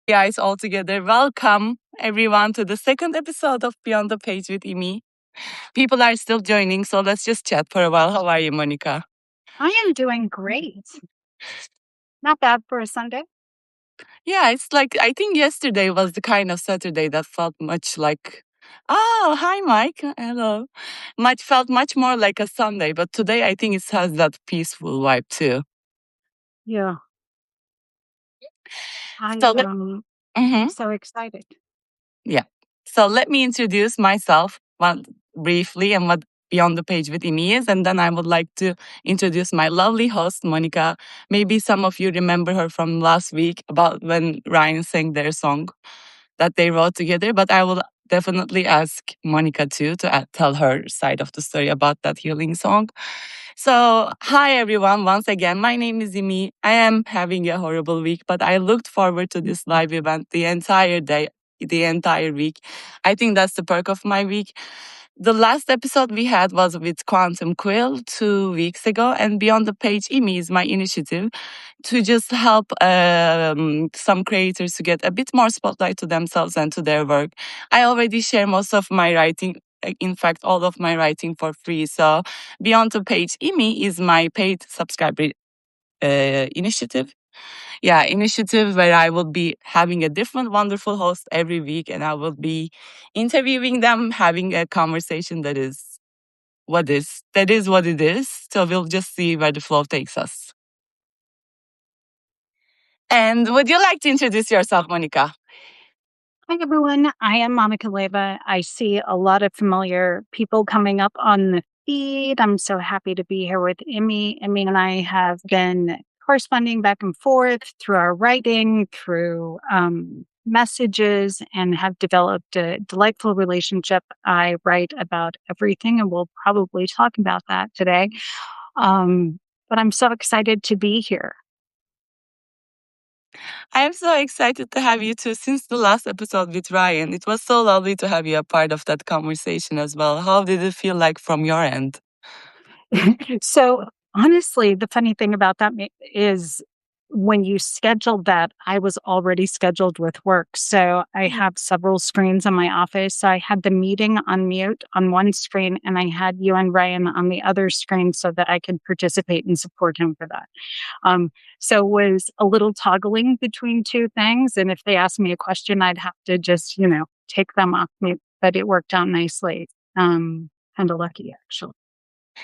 Guys, all together, welcome everyone to the second episode of Beyond the Page with Imi. People are still joining, so let's just chat for a while. How are you, Monica? I am doing great. Not bad for a Sunday. Yeah, it's like I think yesterday was the kind of Saturday that felt much like. Oh, hi, Mike. Hello. Much felt much more like a Sunday, but today I think it has that peaceful vibe too. Yeah. I So, am so excited. yeah. So let me introduce myself briefly and what Beyond the Page with Imi is, and then I would like to introduce my lovely host, Monica. Maybe some of you remember her from last week about when Ryan sang their song that they wrote together, but I will definitely ask Monica too to tell her side of the story about that healing song. So, hi everyone, once again, my name is Imi. I am having a horrible week, but I looked forward to this live event the entire day, the entire week. I think that's the perk of my week. The last episode we had was with Quantum Quill 2 weeks ago, and Beyond the Page Imi is my initiative to just help some creators to get a bit more spotlight to themselves and to their work. I already share most of my writing, in fact, all of my writing for free. So Beyond the Page Imi is my paid subscriber initiative. Yeah, initiative where I will be having a different wonderful host every week and I will be interviewing them, having a conversation that is what it is. So we'll just see where the flow takes us. And would you like to introduce yourself, Monica? Hi, everyone. I am Monica Leva. I see a lot of familiar people coming up on the feed. I'm so happy to be here with Emmy. Emmy and I have been corresponding back and forth through our writing, through messages, and have developed a delightful relationship. I write about everything, and we'll probably talk about that today. But I'm so excited to be here. I am so excited to have you too since the last episode with Ryan. It was so lovely to have you a part of that conversation as well. How did it feel like from your end? So honestly, the funny thing about that is when you scheduled that, I was already scheduled with work. So I have several screens in my office. So I had the meeting on mute on one screen and I had you and Ryan on the other screen so that I could participate and support him for that. So it was a little toggling between two things. And if they asked me a question, I'd have to just, take them off mute. But it worked out nicely. Kind of lucky, actually.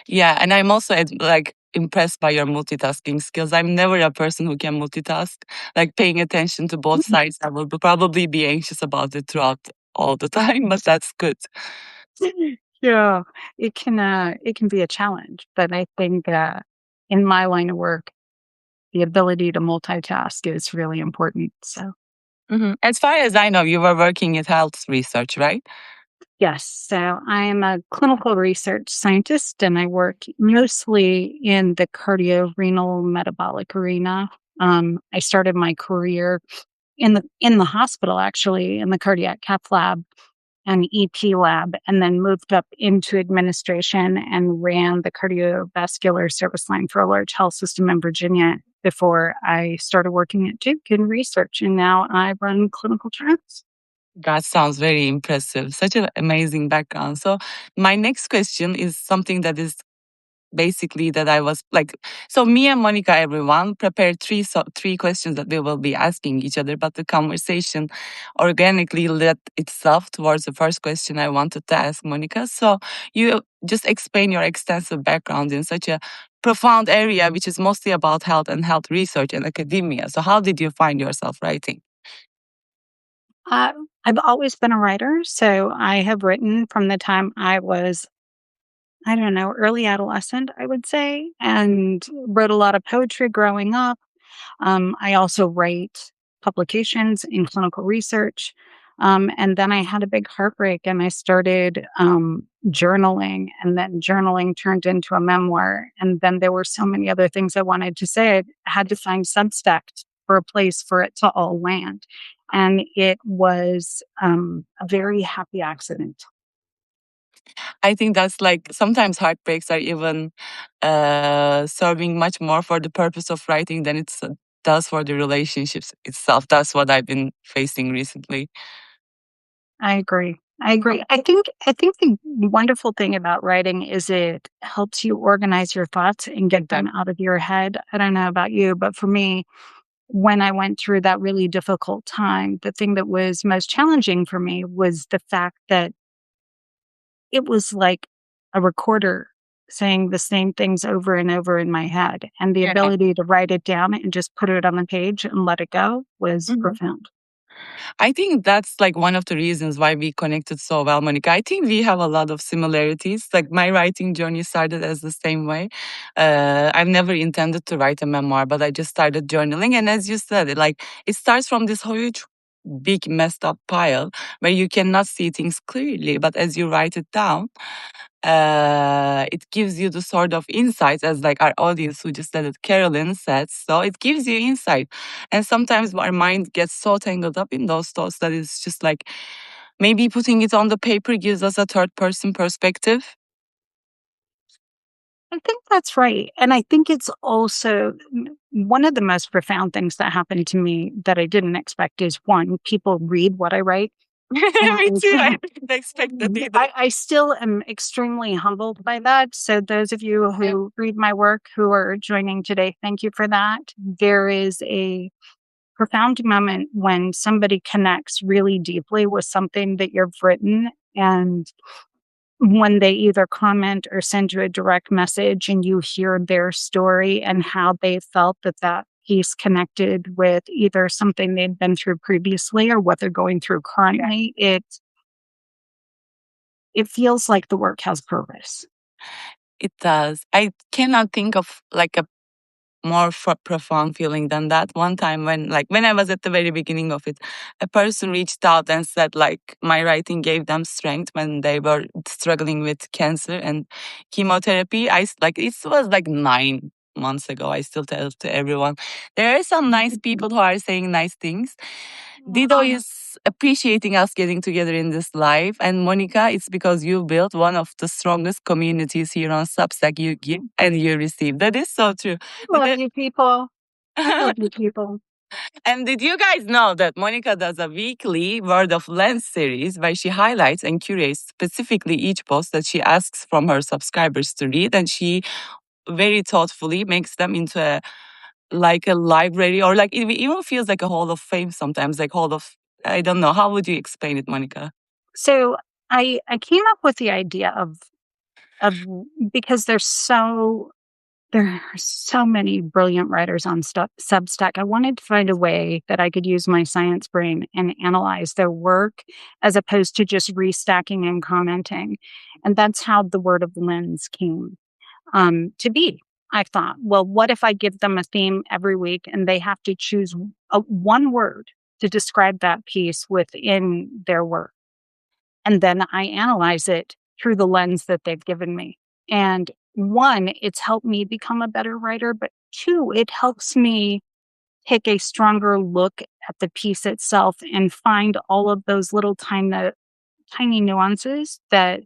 Yeah, and I'm also like impressed by your multitasking skills. I'm never a person who can multitask. Like paying attention to both sides, I will probably be anxious about it throughout all the time, but that's good. Yeah, it can be a challenge, but I think in my line of work, the ability to multitask is really important. So As far as I know, you were working in health research, right? yes, so I am a clinical research scientist, and I work mostly in the cardiorenal metabolic arena. I started my career in the hospital, actually, in the cardiac cath lab and EP lab, and then moved up into administration and ran the cardiovascular service line for a large health system in Virginia before I started working at Duke in research. And now I run clinical trials. That sounds very impressive. Such an amazing background. So, my next question is something that is basically that I was like, so me and Monica, everyone prepared three questions that we will be asking each other, but the conversation organically led itself towards the first question I wanted to ask Monica. So you just explain your extensive background in such a profound area, which is mostly about health and health research and academia. So how did you find yourself writing? I've always been a writer, so I have written from the time I was, I don't know, early adolescent, I would say, and wrote a lot of poetry growing up. I also write publications in clinical research. And then I had a big heartbreak and I started journaling, and then journaling turned into a memoir. And then there were so many other things I wanted to say. I had to find Substack for a place for it to all land. And it was a very happy accident. I think that's like sometimes heartbreaks are even serving much more for the purpose of writing than it's does for the relationships itself. That's what I've been facing recently. I agree. I think the wonderful thing about writing is it helps you organize your thoughts and get them out of your head. I don't know about you, but for me, when I went through that really difficult time, the thing that was most challenging for me was the fact that it was like a recorder saying the same things over and over in my head. And the Yeah. ability to write it down and just put it on the page and let it go was Mhm. profound. I think that's like one of the reasons why we connected so well, Monica. I think we have a lot of similarities. Like my writing journey started as the same way. I've never intended to write a memoir, but I just started journaling. And as you said, it starts from this huge, big, messed up pile where you cannot see things clearly. But as you write it down, it gives you the sort of insights, as like our audience who just said it, Carolyn said. So it gives you insight. And sometimes our mind gets so tangled up in those thoughts that it's just like maybe putting it on the paper gives us a third person perspective. I think that's right. And I think it's also one of the most profound things that happened to me that I didn't expect is one, people read what I write. Me And too. I didn't expect that either. I still am extremely humbled by that. So, those of you who read my work who are joining today, thank you for that. There is a profound moment when somebody connects really deeply with something that you've written. And when they either comment or send you a direct message and you hear their story and how they felt that that piece connected with either something they'd been through previously or what they're going through currently, it feels like the work has purpose. It does. I cannot think of like a more profound feeling than that. One time when I was at the very beginning of it, a person reached out and said like my writing gave them strength when they were struggling with cancer and chemotherapy. Like it was like 9 months ago. I still tell to everyone there are some nice people who are saying nice things. Dido is appreciating us getting together in this live. And Monica, it's because you built one of the strongest communities here on Substack. You give and you receive. That is so true. Love you people. Love you people. And did you guys know that Monica does a weekly Word of Lens series where she highlights and curates specifically each post that she asks from her subscribers to read, and she very thoughtfully makes them into a library, or like it even feels like a hall of fame sometimes, like hall of, I don't know. How would you explain it, Monica? So I came up with the idea of because there are so many brilliant writers on Substack. I wanted to find a way that I could use my science brain and analyze their work as opposed to just restacking and commenting. And that's how the Word of Lens came to be. I thought, well, what if I give them a theme every week and they have to choose one word to describe that piece within their work? And then I analyze it through the lens that they've given me. And one, it's helped me become a better writer, but two, it helps me take a stronger look at the piece itself and find all of those little tiny nuances that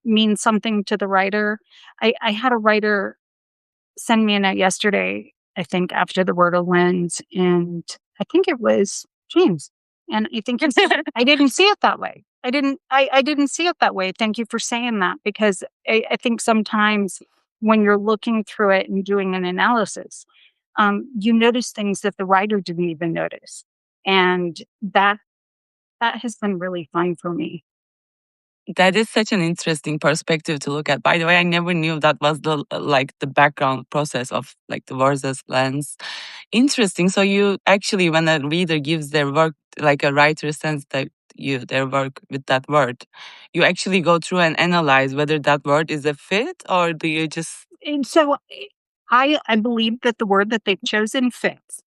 mean something to the writer. I had a writer send me a note yesterday, I think after the Word of Lens, and I think it was James. And I think he said, I didn't see it that way. I didn't see it that way. Thank you for saying that, because I think sometimes when you're looking through it and doing an analysis, you notice things that the writer didn't even notice. And that has been really fun for me. That is such an interesting perspective to look at. By the way, I never knew that was the background process of like the versus lens. Interesting. So you actually, when a reader gives their work, like a writer sends their work with that word, you actually go through and analyze whether that word is a fit, or do you just? And so I believe that the word that they've chosen fits.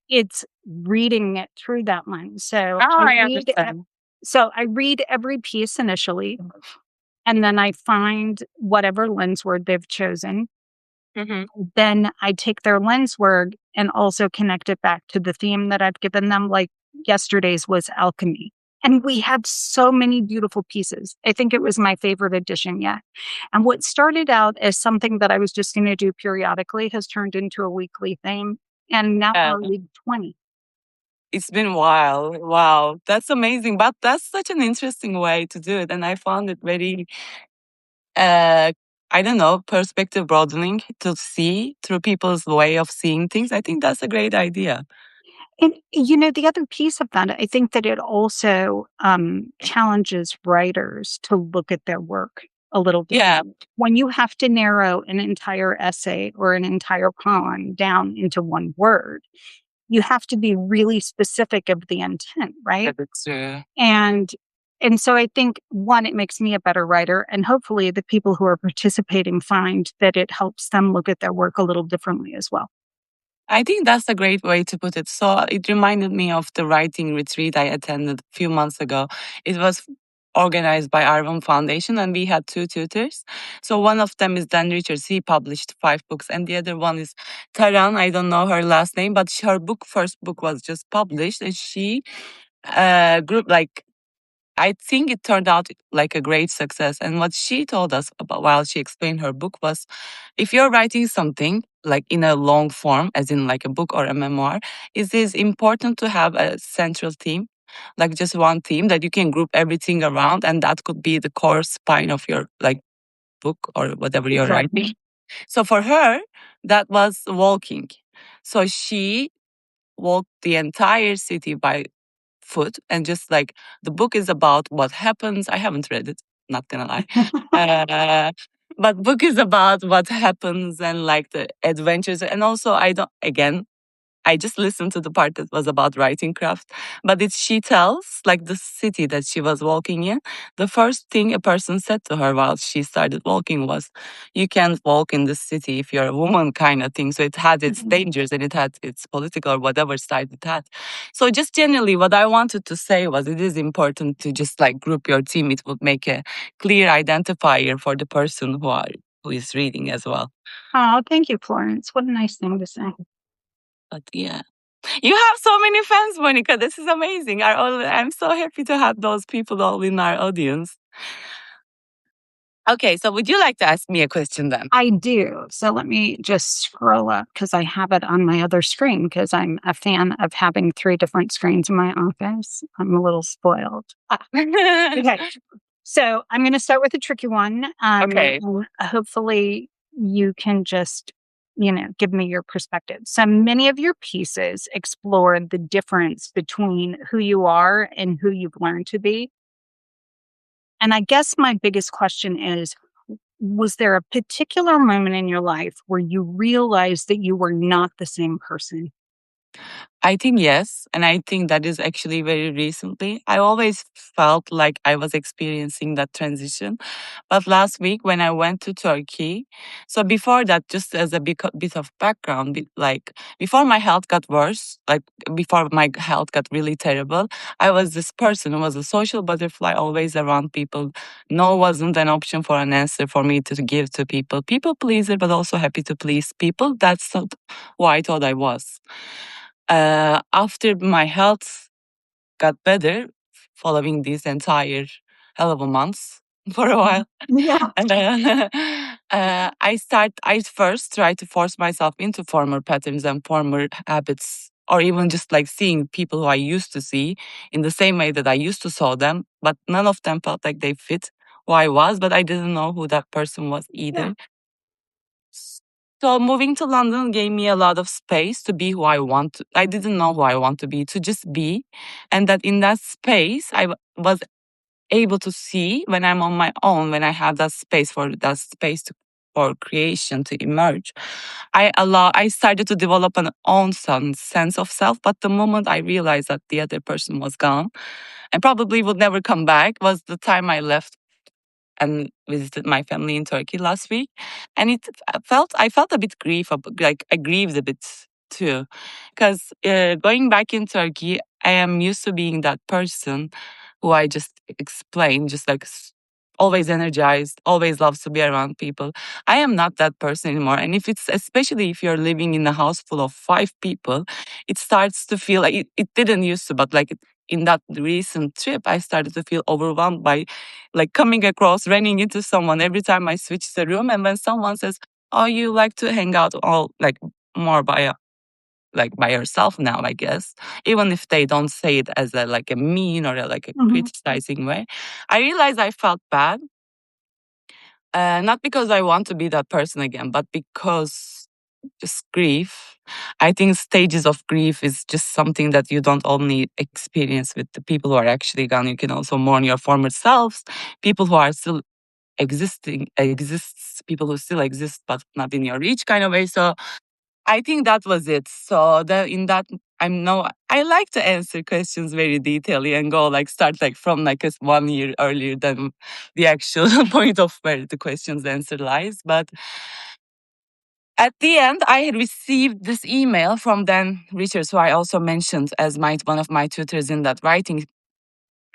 It's reading it through that lens. So Oh, I I read understand. so I read every piece initially, and then I find whatever lens word they've chosen. Hmm. Then I take their lens word and also connect it back to the theme that I've given them. Like yesterday's was alchemy. And we had so many beautiful pieces. I think it was my favorite edition yet. And what started out as something that I was just going to do periodically has turned into a weekly thing. And now Yeah. we're league 20. It's been a while. Wow, that's amazing. But that's such an interesting way to do it. And I found it very, uh, I don't know, perspective broadening to see through people's way of seeing things. I think that's a great idea. And, the other piece of that, I think that it also challenges writers to look at their work a little Yeah, differently. When you have to narrow an entire essay or an entire poem down into one word, you have to be really specific of the intent, right? that's true. And and so I think one, it makes me a better writer, and hopefully the people who are participating find that it helps them look at their work a little differently as well. I think that's a great way to put it. So it reminded me of the writing retreat I attended a few months ago. It was organized by Arvon Foundation, and we had two tutors. So one of them is Dan Richards. He published 5 books, and the other one is Taran. I don't know her last name, but her first book was just published, and she group like I think it turned out like a great success. And what she told us about while she explained her book was if you're writing something like in a long form, as in like a book or a memoir, it is important to have a central theme, like just one theme that you can group everything around. And that could be the core spine of your like book or whatever you're Exactly. writing. So for her, that was walking. So she walked the entire city by foot and just like the book is about what happens. I haven't read it, not gonna lie. But book is about what happens and like the adventures. And also I don't again I just listened to the part that was about writing craft, but she tells like the city that she was walking in. The first thing a person said to her while she started walking was, "You can't walk in this city if you're a woman," kind of thing. So it had its dangers and it had its political or whatever side it had. So just generally, what I wanted to say was, it is important to just like group your team. It would make a clear identifier for the person who is reading as well. Oh, thank you, Florence. What a nice thing to say. But yeah. You have so many fans, Monica. This is amazing. I'm so happy to have those people all in our audience. Okay, so would you like to ask me a question then? I do. So let me just scroll up because I have it on my other screen because I'm a fan of having 3 different screens in my office. I'm a little spoiled. Okay. So I'm going to start with a tricky one. Okay. Hopefully you can just, give me your perspective. So many of your pieces explore the difference between who you are and who you've learned to be. And I guess my biggest question is, was there a particular moment in your life where you realized that you were not the same person? I think yes. And I think that is actually very recently. I always felt like I was experiencing that transition. But last week when I went to Turkey, so before that, just as a bit of background, like before my health got worse, like before my health got really terrible, I was this person who was a social butterfly, always around people. No wasn't an option for an answer for me to give to people. People pleaser, but also happy to please people. That's not who I thought I was. After my health got better, following these entire hell of a months for a while, Yeah. I first tried to force myself into former patterns and former habits, or even just like seeing people who I used to see in the same way that I used to saw them, but none of them felt like they fit who I was, but I didn't know who that person was either. So moving to London gave me a lot of space to be who I want to. I didn't know who I want to be, to just be. And that in that space, was able to see when I'm on my own, when I have that space for creation to emerge. I started to develop an own sense of self. But the moment I realized that the other person was gone and probably would never come back was the time I left and visited my family in Turkey last week, and I felt a bit like I grieved a bit too, because going back in Turkey, I am used to being that person who I just explained, just like always energized, always loves to be around people. I am not that person anymore. And if it's, especially if you're living in a house full of 5 people, it starts to feel like it didn't used to, but like in that recent trip, I started to feel overwhelmed by like coming across, running into someone every time I switch the room. And when someone says, "Oh, you like to hang out all like more by yourself now," I guess, even if they don't say it as a like a mean or like a Mhm. criticizing way, I realized I felt bad. Not because I want to be that person again, but because just grief. I think stages of grief is just something that you don't only experience with the people who are actually gone. You can also mourn your former selves, people who are still exists, people who still exist but not in your reach kind of way. So I think that was it. So in that, I like to answer questions very detailedly and go like start like from like 1 year earlier than the actual point of where the question's answer lies. But at the end, I had received this email from Dan Richards, who I also mentioned as one of my tutors in that writing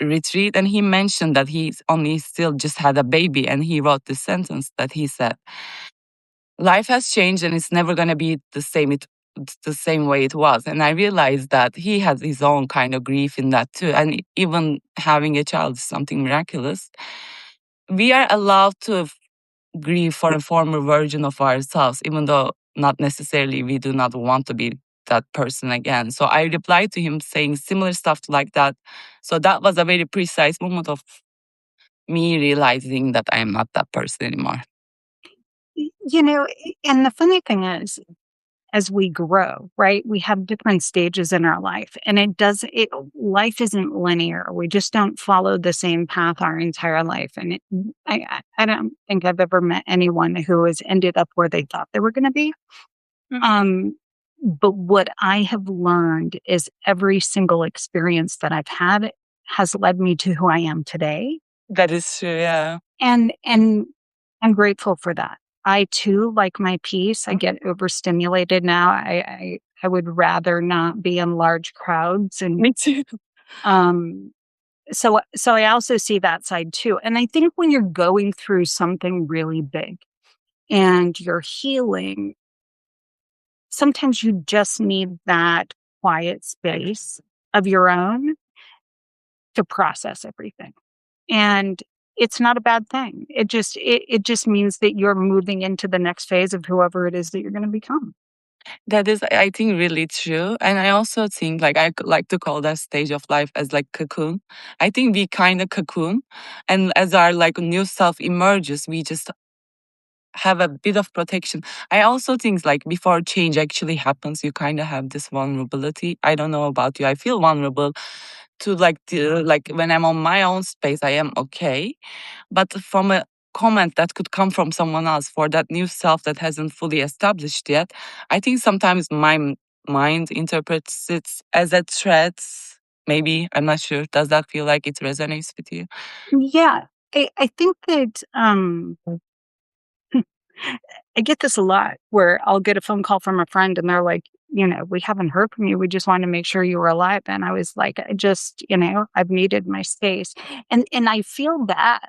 retreat, and he mentioned that he's only still just had a baby, and he wrote this sentence that he said, "Life has changed, and it's never going to be the same. It's the same way it was." And I realized that he has his own kind of grief in that too. And even having a child is something miraculous. We are allowed to grieve for a former version of ourselves, even though not necessarily we do not want to be that person again. So I replied to him saying similar stuff like that. So that was a very precise moment of me realizing that I am not that person anymore. You know, and the funny thing is, as we grow, right, we have different stages in our life, and life isn't linear. We just don't follow the same path our entire life. And I don't think I've ever met anyone who has ended up where they thought they were going to be. Um, but what I have learned is every single experience that I've had has led me to who I am today. That is true, yeah. And I'm grateful for that. I too like my peace. I get overstimulated now. I would rather not be in large crowds and Me too. um so I also see that side too. And I think when you're going through something really big and you're healing, sometimes you just need that quiet space of your own to process everything. And it's not a bad thing. It just means that you're moving into the next phase of whoever it is that you're gonna become. That is, I think, really true. And I also think, like, like to call that stage of life as like cocoon. I think we kind of cocoon. And as our like new self emerges, we just have a bit of protection. I also think like before change actually happens, you kind of have this vulnerability. I don't know about you. I feel vulnerable to like when I'm on my own space, I am okay. But from a comment that could come from someone else for that new self that hasn't fully established yet, I think sometimes my mind interprets it as a threat. Maybe, I'm not sure. Does that feel like it resonates with you? Yeah. I think that, I get this a lot where I'll get a phone call from a friend and they're like, "We haven't heard from you. We just wanted to make sure you were alive." And I was like, I've needed my space." And I feel bad,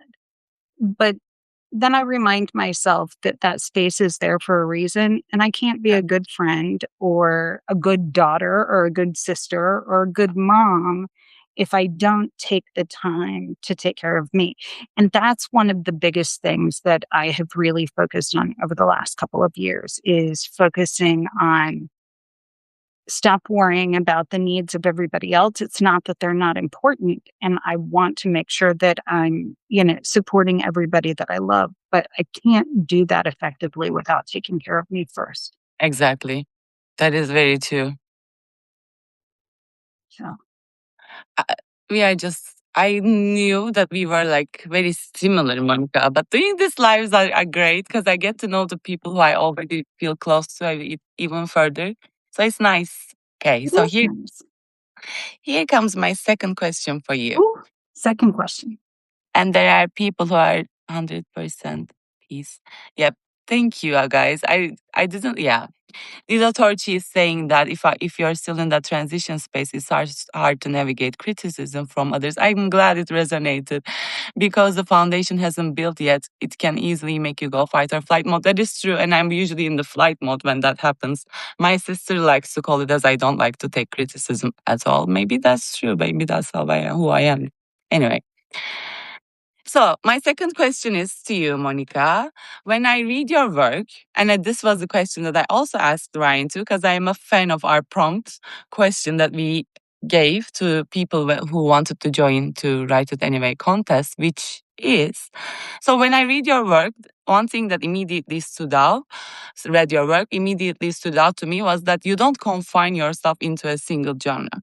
but then I remind myself that that space is there for a reason, and I can't be a good friend or a good daughter or a good sister or a good mom if I don't take the time to take care of me. And that's one of the biggest things that I have really focused on over the last couple of years is focusing on stop worrying about the needs of everybody else. It's not that they're not important. And I want to make sure that I'm, supporting everybody that I love, but I can't do that effectively without taking care of me first. Exactly. That is very true. So, I, I knew that we were like very similar, Monica, but doing these lives are great because I get to know the people who I already feel close to even further. So it's nice. Okay, it so is here, nice. here comes my second question for you. Ooh, second question. And there are people who are 100% peace. Yep. Thank you, guys. I didn't. Yeah, Lilo Torchi is saying that if you're still in that transition space, it's hard to navigate criticism from others. I'm glad it resonated because the foundation hasn't built yet. It can easily make you go fight or flight mode. That is true, and I'm usually in the flight mode when that happens. My sister likes to call it as I don't like to take criticism at all. Maybe that's true. Maybe that's who I am. Anyway. So, my second question is to you, Monica. When I read your work, and this was a question that I also asked Ryan too, because I am a fan of our prompt question that we gave to people who wanted to join to Write It Anyway contest, which is so when I read your work, one thing that immediately read your work, immediately stood out to me was that you don't confine yourself into a single genre.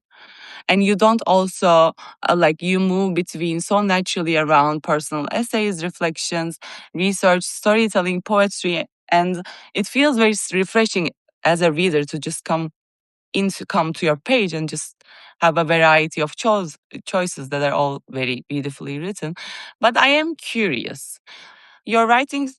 And you don't also you move between so naturally around personal essays, reflections, research, storytelling, poetry, and it feels very refreshing as a reader to just come to your page and just have a variety of choices that are all very beautifully written. But I am curious, your writing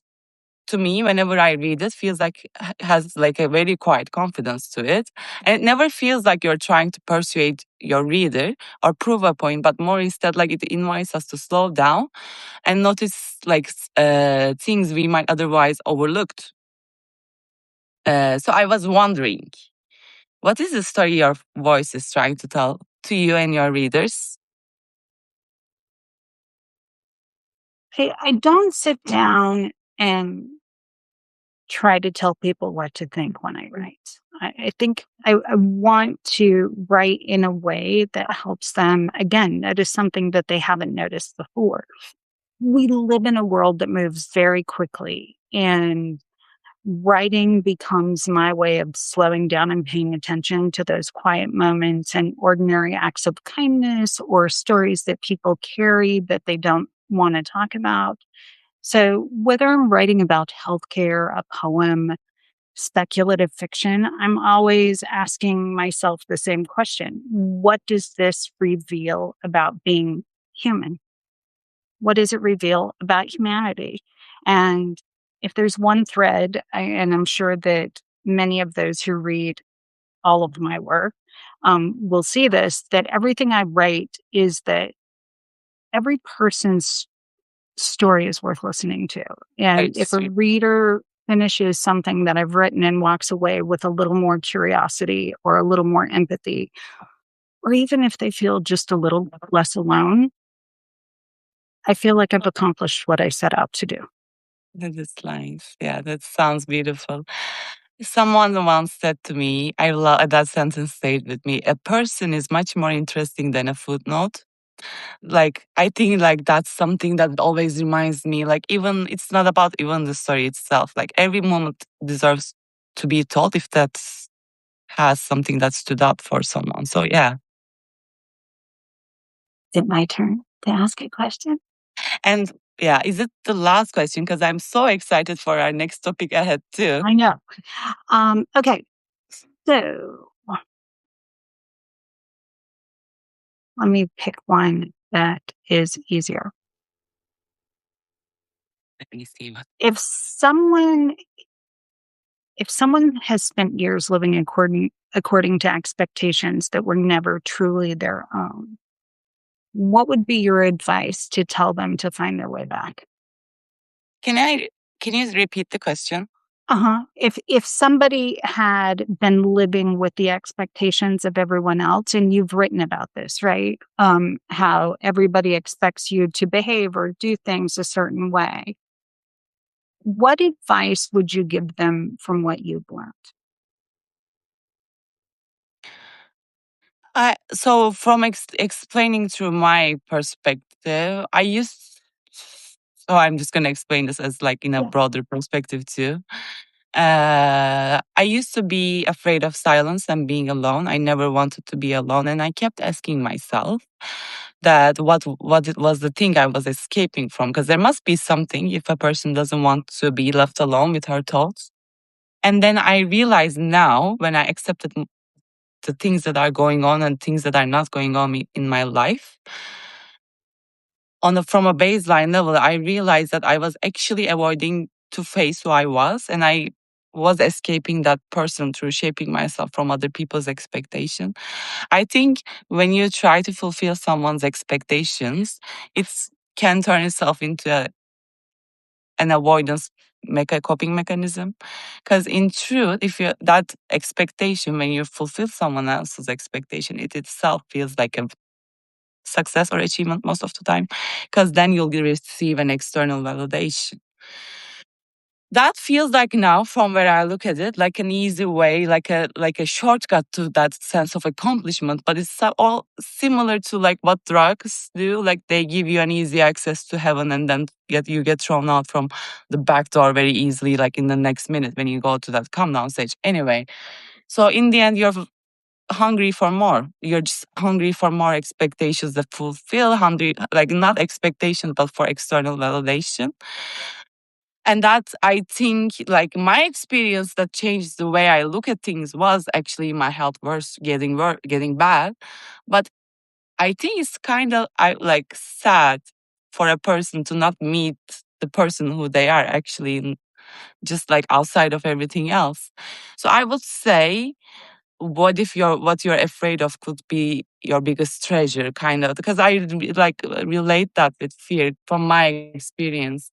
to me, whenever I read it, feels like has like a very quiet confidence to it. And it never feels like you're trying to persuade your reader or prove a point, but more instead like it invites us to slow down and notice things we might otherwise overlooked. So I was wondering, what is the story your voice is trying to tell to you and your readers? I don't sit down and try to tell people what to think when I write. I think I want to write in a way that helps them. Again, that is something that they haven't noticed before. We live in a world that moves very quickly, and writing becomes my way of slowing down and paying attention to those quiet moments and ordinary acts of kindness or stories that people carry that they don't want to talk about. So, whether I'm writing about healthcare, a poem, speculative fiction, I'm always asking myself the same question. What does this reveal about being human? What does it reveal about humanity? And if there's one thread, and I'm sure that many of those who read all of my work will see this, that everything I write is that every person's story is worth listening to. And if a reader finishes something that I've written and walks away with a little more curiosity or a little more empathy, or even if they feel just a little less alone, I feel like I've accomplished what I set out to do. That is nice. Yeah, that sounds beautiful. Someone once said to me, I love that sentence stayed with me. A person is much more interesting than a footnote. Like I think like that's something that always reminds me. Like even it's not about even the story itself. Like every moment deserves to be told if that has something that stood out for someone. So yeah. Is it my turn to ask a question? And yeah, is it the last question? Because I'm so excited for our next topic ahead too. I know. Okay. So let me pick one that is easier. Let me see what. If someone has spent years living according to expectations that were never truly their own, what would be your advice to tell them to find their way back? Can you repeat the question? If somebody had been living with the expectations of everyone else, and you've written about this, right? How everybody expects you to behave or do things a certain way. What advice would you give them from what you've learned? So from explaining through my perspective, so I'm just gonna explain this as like in a broader perspective too. I used to be afraid of silence and being alone. I never wanted to be alone, and I kept asking myself that what it was the thing I was escaping from, because there must be something if a person doesn't want to be left alone with her thoughts. And then I realize now when I accepted the things that are going on and things that are not going on in my life from a baseline level, I realized that I was actually avoiding to face who I was, and I was escaping that person through shaping myself from other people's expectation. I think when you try to fulfill someone's expectations, it can turn itself into an avoidance coping mechanism. Because in truth, if you that expectation, when you fulfill someone else's expectation, it itself feels like a success or achievement most of the time, because then you'll receive an external validation. That feels like, now from where I look at it, like an easy way, like a shortcut to that sense of accomplishment. But it's all similar to like what drugs do. Like they give you an easy access to heaven, and then you get thrown out from the back door very easily, like in the next minute when you go to that calm down stage. Anyway, so in the end, you're hungry for more. You're just hungry for more expectations that fulfill, hungry, like not expectation, but for external validation. And that, I think, like my experience that changed the way I look at things was actually my health getting bad. But I think it's kind of like sad for a person to not meet the person who they are actually, just like outside of everything else. So I would say, what if what you're afraid of could be your biggest treasure, kind of, because I like relate that with fear from my experience.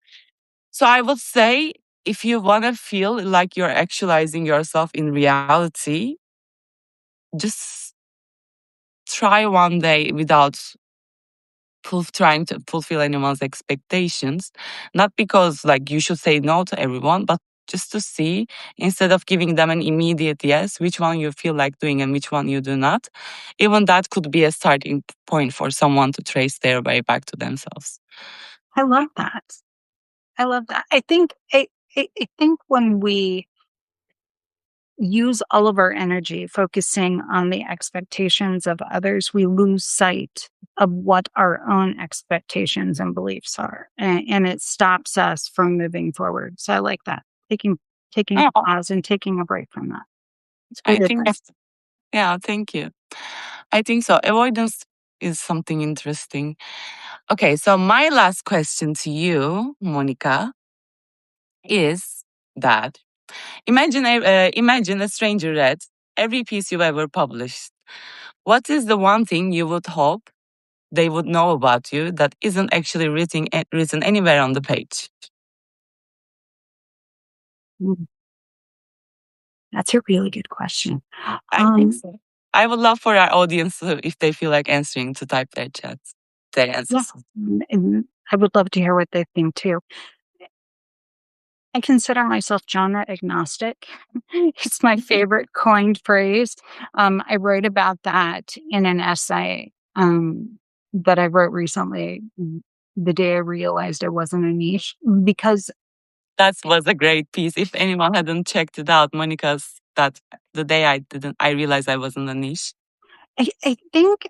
So I would say, if you want to feel like you're actualizing yourself in reality, just try one day without trying to fulfill anyone's expectations. Not because like you should say no to everyone, but just to see, instead of giving them an immediate yes, which one you feel like doing and which one you do not. Even that could be a starting point for someone to trace their way back to themselves. I love that. I love that. I think when we use all of our energy focusing on the expectations of others, we lose sight of what our own expectations and beliefs are, and it stops us from moving forward. So I like that, taking a Oh, pause and taking a break from that. It's I great think, advice. yeah, thank you. I think so. Avoidance is something interesting. Okay, so my last question to you, Monica, is that imagine a stranger read every piece you've ever published. What is the one thing you would hope they would know about you that isn't actually written anywhere on the page? Mm, That's a really good question. I think so. I would love for our audience, if they feel like answering, to type their chats, their Yeah, answers. and I would love to hear what they think too. I consider myself genre agnostic. It's my favorite coined phrase. I wrote about that in an essay that I wrote recently, the day I realized I wasn't a niche, because That was a great piece. If anyone hadn't checked it out, Monica's, that the day I realized I wasn't a niche. I think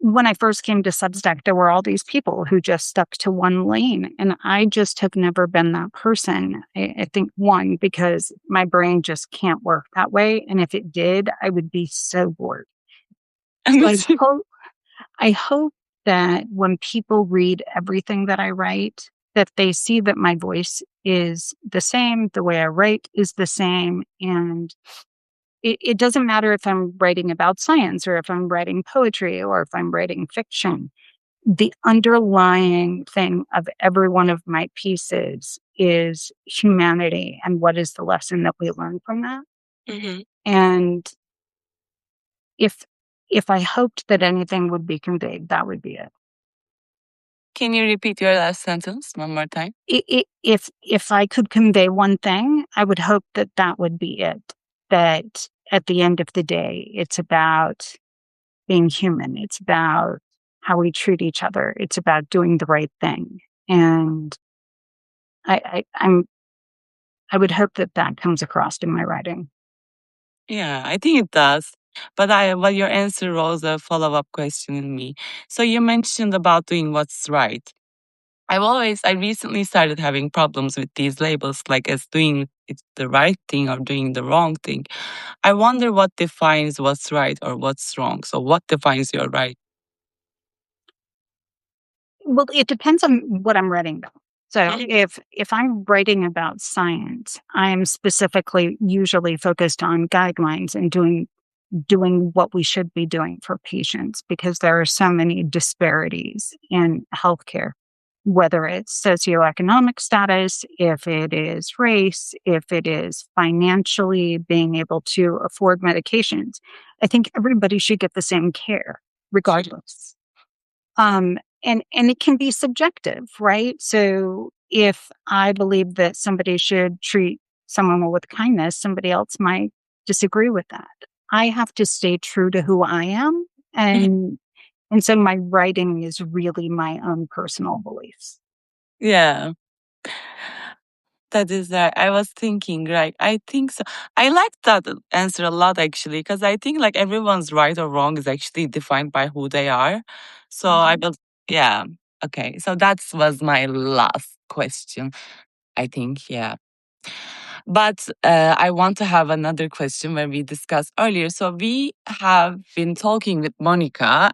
when I first came to Substack, there were all these people who just stuck to one lane, and I just have never been that person. I think, one, because my brain just can't work that way, and if it did, I would be so bored. So I hope that when people read everything that I write, that they see that my voice is the same, the way I write is the same, and it doesn't matter if I'm writing about science or if I'm writing poetry or if I'm writing fiction. The underlying thing of every one of my pieces is humanity, and what is the lesson that we learn from that. Mhm. And if if I hoped that anything would be conveyed, that would be it. Can you repeat your last sentence one more time? If I could convey one thing, I would hope that that would be it. That at the end of the day, it's about being human. It's about how we treat each other. It's about doing the right thing. And I would hope that that comes across in my writing. Yeah, I think it does. But your answer rose a follow-up question in me. So you mentioned about doing what's right. I recently started having problems with these labels, like as doing it's the right thing or doing the wrong thing. I wonder what defines what's right or what's wrong. So what defines your right? Well, it depends on what I'm writing, though. So if I'm writing about science, I'm specifically usually focused on guidelines and doing what we should be doing for patients because there are so many disparities in healthcare, whether it's socioeconomic status, if it is race, if it is financially being able to afford medications. I think everybody should get the same care regardless. And it can be subjective, right? So if I believe that somebody should treat someone with kindness, somebody else might disagree with that. I have to stay true to who I am, and so my writing is really my own personal beliefs. Yeah. That is right. I was thinking, right? I think so. I like that answer a lot actually, because I think like everyone's right or wrong is actually defined by who they are. So I will, yeah. Okay. So that was my last question, I think. Yeah. But I want to have another question where we discussed earlier. So we have been talking with Monica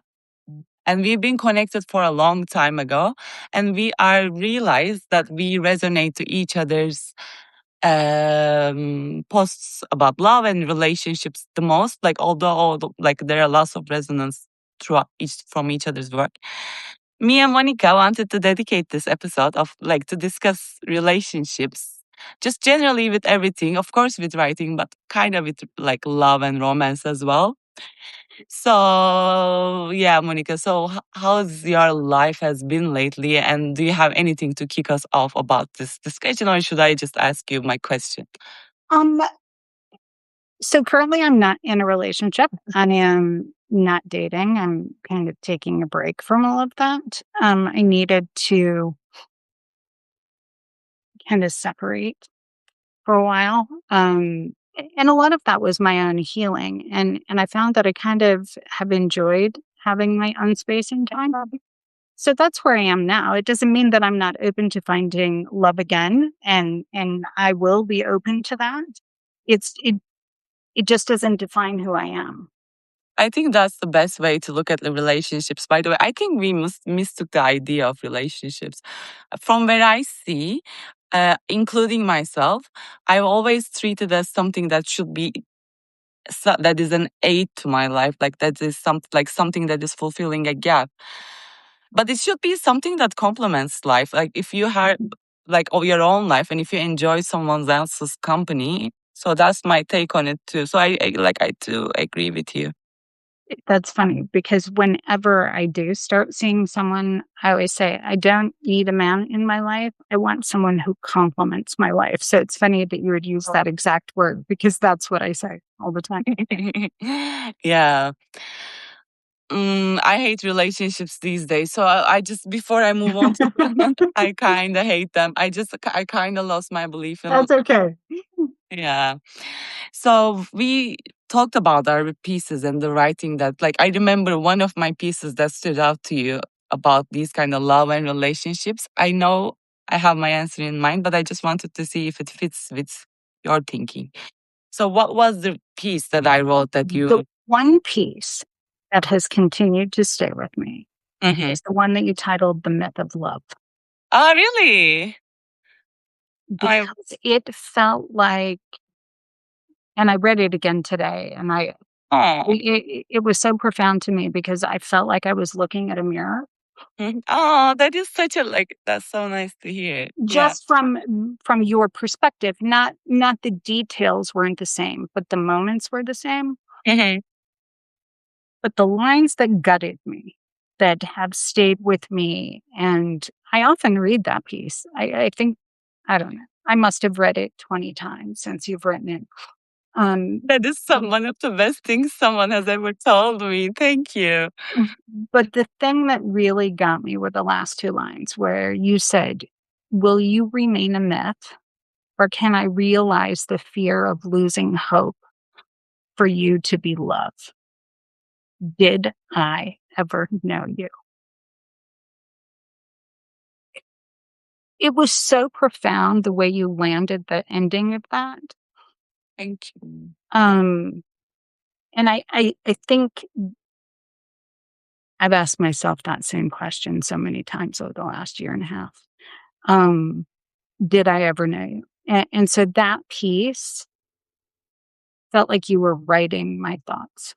and we've been connected for a long time ago and we are realized that we resonate to each other's posts about love and relationships the most, like although like there are lots of resonance throughout from each other's work. Me and Monica wanted to dedicate this episode of like to discuss relationships just generally with everything, of course with writing, but kind of with like love and romance as well. So yeah, Monica, so how's your life has been lately, and do you have anything to kick us off about this discussion, or should I just ask you my question? Um, so currently I'm not in a relationship. I am not dating. I'm kind of taking a break from all of that. I needed to kind of separate for a while. And a lot of that was my own healing. And I found that I kind of have enjoyed having my own space and time. So that's where I am now. It doesn't mean that I'm not open to finding love again. And I will be open to that. It just doesn't define who I am. I think that's the best way to look at the relationships. By the way, I think we mistook the idea of relationships. From where I see, including myself, I've always treated as something that should be that is an aid to my life, like that is something that is fulfilling a gap. But it should be something that complements life. Like if you have like your own life, and if you enjoy someone else's company, so that's my take on it too. So I do agree with you. That's funny because whenever I do start seeing someone, I always say, I don't need a man in my life. I want someone who complements my life. So it's funny that you would use that exact word because that's what I say all the time. Yeah. I hate relationships these days. So I just before I move on, I kind of hate them. I kind of lost my belief in. That's okay. Yeah. So we talked about our pieces and the writing that, like, I remember one of my pieces that stood out to you about these kind of love and relationships. I know I have my answer in mind, but I just wanted to see if it fits with your thinking. So, what was the piece that I wrote that you? The one piece that has continued to stay with me Mhm. is the one that you titled The Myth of Love. Oh, really? I. Because it felt like, and I read it again today, and Oh. it was so profound to me because I felt like I was looking at a mirror. Oh, that is such a like. That's so nice to hear. Yeah. Just from your perspective, not the details weren't the same, but the moments were the same. Mhm. But the lines that gutted me, that have stayed with me, and I often read that piece. I think, I don't know, I must have read it 20 times since you've written it. That is one of the best things someone has ever told me. Thank you. But the thing that really got me were the last two lines where you said, "Will you remain a myth, or can I realize the fear of losing hope for you to be love? Did I ever know you?" It was so profound the way you landed the ending of that. Thank you. Um, and I think I've asked myself that same question so many times over the last year and a half. Um, did I ever know you? And so that piece felt like you were writing my thoughts.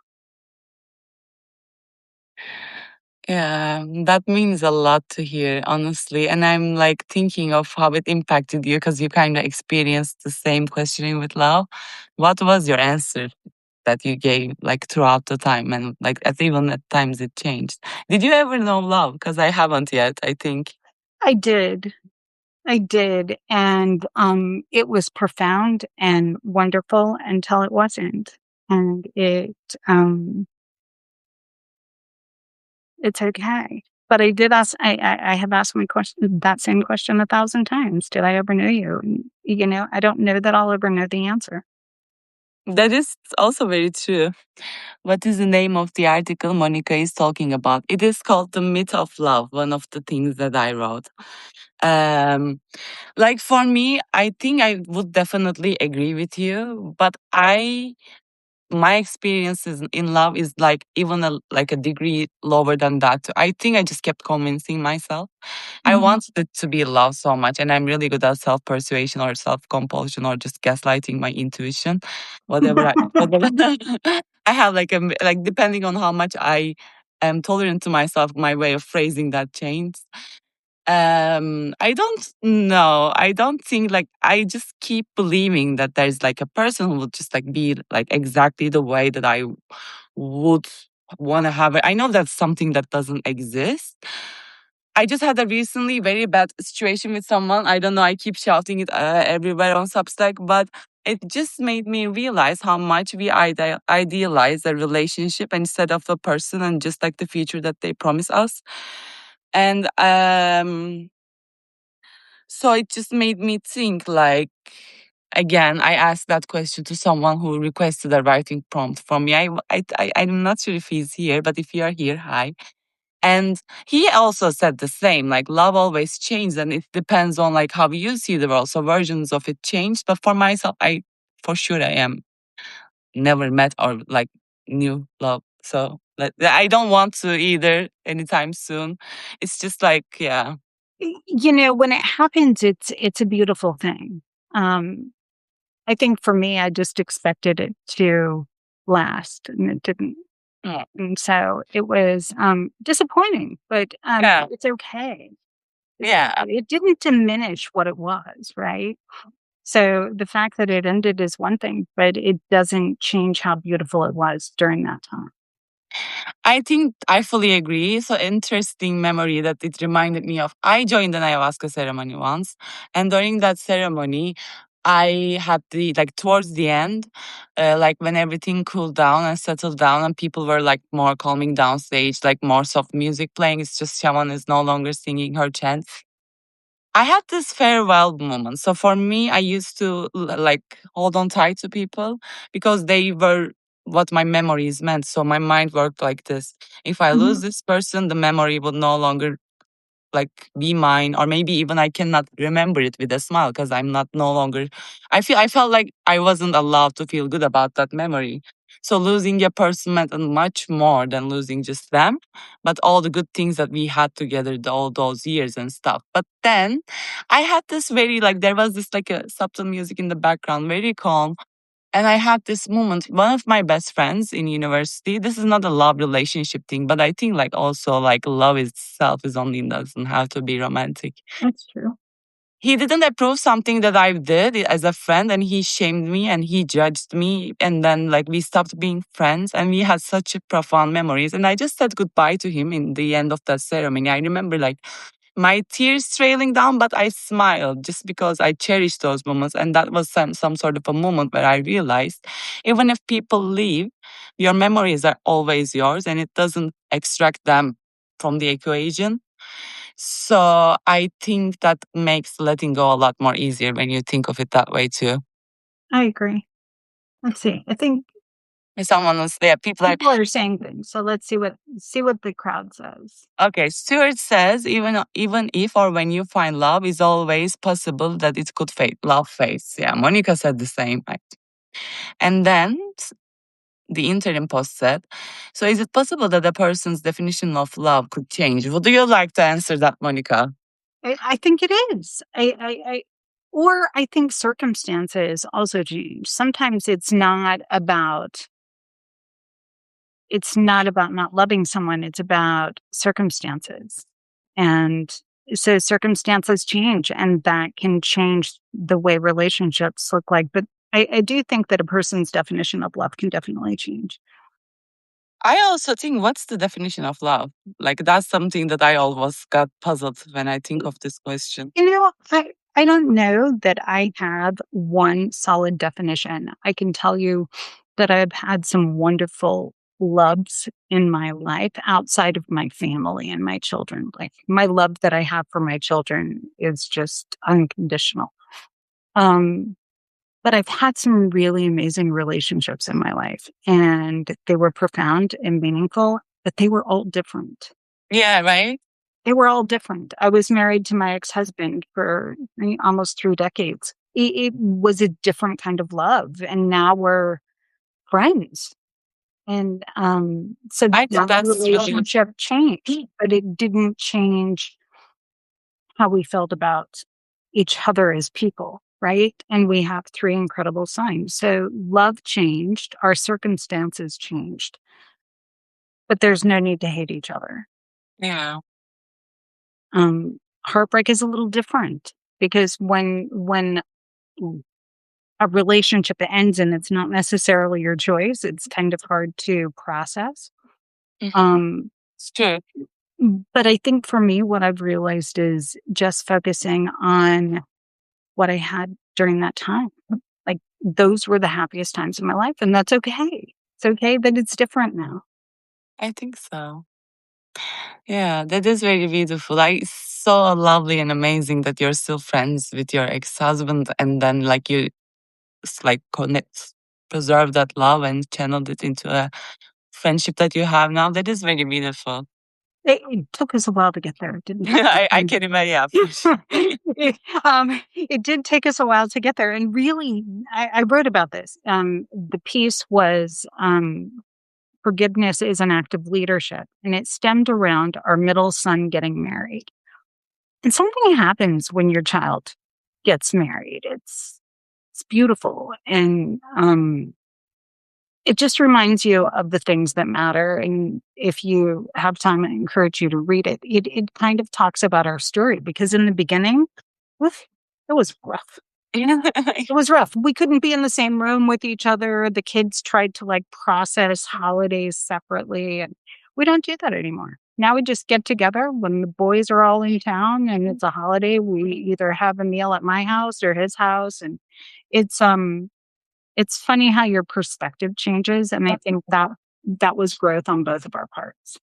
Yeah, that means a lot to hear, honestly. And I'm like thinking of how it impacted you because you kind of experienced the same questioning with love. What was your answer that you gave like throughout the time? And like even at times it changed. Did you ever know love? Because I haven't yet, I think. I did. I did. And it was profound and wonderful until it wasn't. And um it's okay. But I did ask I have asked my question that same question 1,000 times. Did I ever know you? And, I don't know that I'll ever know the answer. That is also very true. What is the name of the article Monica is talking about? It is called The Myth of Love, one of the things that I wrote. Um, like for me, I think I would definitely agree with you, but my experiences in love is like even like a degree lower than that. I think I just kept convincing myself. I Mhm. wanted it to be love so much, and I'm really good at self persuasion or self compulsion or just gaslighting my intuition, whatever. I have like like depending on how much I am tolerant to myself, my way of phrasing that changes. I don't know. I don't think like I just keep believing that there's like a person who would just like be like exactly the way that I would want to have it. I know that's something that doesn't exist. I just had a recently very bad situation with someone. I don't know. I keep shouting it everywhere on Substack, but it just made me realize how much we idealize a relationship instead of a person and just like the future that they promise us. And so it just made me think like, again, I asked that question to someone who requested a writing prompt from me. I'm not sure if he's here, but if you are here, hi. And he also said the same, like love always changes and it depends on like how you see the world. So versions of it change. But for myself, for sure I am never met or like knew love. So like, I don't want to either anytime soon. It's just like, yeah. When it happens, it's a beautiful thing. Um, I think for me, I just expected it to last, and it didn't. Mm, And so it was disappointing, but yeah. it's okay. It's Yeah. okay. It didn't diminish what it was, right? So the fact that it ended is one thing, but it doesn't change how beautiful it was during that time. I think I fully agree. So interesting memory that it reminded me of. I joined an ayahuasca ceremony once, and during that ceremony, I had the like towards the end, like when everything cooled down and settled down, and people were like more calming down stage, like more soft music playing. It's just shaman is no longer singing her chant. I had this farewell moment. So for me, I used to like hold on tight to people because they were what my memories meant. So my mind worked like this. If I lose Mhm. this person, the memory would no longer like be mine, or maybe even I cannot remember it with a smile because I'm not no longer. I felt like I wasn't allowed to feel good about that memory. So losing a person meant much more than losing just them, but all the good things that we had together all those years and stuff. But then I had this very like there was this like a subtle music in the background, very calm. And I had this moment, one of my best friends in university, this is not a love relationship thing, but I think like also like love itself is only doesn't have to be romantic. That's true. He didn't approve something that I did as a friend and he shamed me and he judged me. And then like we stopped being friends and we had such profound memories. And I just said goodbye to him in the end of that ceremony. I remember like my tears trailing down, but I smiled just because I cherished those moments. And that was some sort of a moment where I realized even if people leave, your memories are always yours and it doesn't extract them from the equation. So I think that makes letting go a lot more easier when you think of it that way too. I agree. Let's see. I think If someone was there, people are people are saying things. So let's see what the crowd says. okay. Stuart says even if or when you find love, is always possible that it could fade. Love fades. Yeah, Monica said the same. Right? And then the interim post said, "So is it possible that a person's definition of love could change?" Would you like to answer that, Monica? I think it is. Or I think circumstances also change. Sometimes it's not about not loving someone, it's about circumstances. And so circumstances change, and that can change the way relationships look like. But I do think that a person's definition of love can definitely change. I also think, what's the definition of love? Like, that's something that I always got puzzled when I think of this question. You know, I don't know that I have one solid definition. I can tell you that I've had some wonderful loves in my life outside of my family and my children. Like my love that I have for my children is just unconditional. Um, but I've had some really amazing relationships in my life, and they were profound and meaningful, but they were all different. Yeah, right? They were all different. I was married to my ex-husband for almost 3 decades. It was a different kind of love, and now we're friends. And, so I think that that's really, relationship changed, but it didn't change how we felt about each other as people, right? And we have 3 incredible sons. So love changed, our circumstances changed, but there's no need to hate each other. yeah. Heartbreak is a little different because when a relationship ends and it's not necessarily your choice, it's kind of hard to process. Mhm. Um, It's true. but I think for me, what I've realized is just focusing on what I had during that time. Like those were the happiest times of my life, and that's okay. It's okay that it's different now. I think so. Yeah, that is very beautiful. It's so lovely and amazing that you're still friends with your ex-husband, and then like you like connect, preserve that love and channeled it into a friendship that you have now. That is very beautiful. It took us a while to get there, didn't it? I can imagine. Yeah, for sure. It did take us a while to get there, and really, I wrote about this. The piece was forgiveness is an act of leadership, and it stemmed around our middle son getting married. And something happens when your child gets married. It's beautiful, and it just reminds you of the things that matter. And if you have time, I encourage you to read it. It kind of talks about our story because in the beginning, woof, it was rough. It was rough. We couldn't be in the same room with each other. The kids tried to like process holidays separately, and we don't do that anymore. Now we just get together when the boys are all in town and it's a holiday. We either have a meal at my house or his house, and it's it's funny how your perspective changes, and I think that was growth on both of our parts.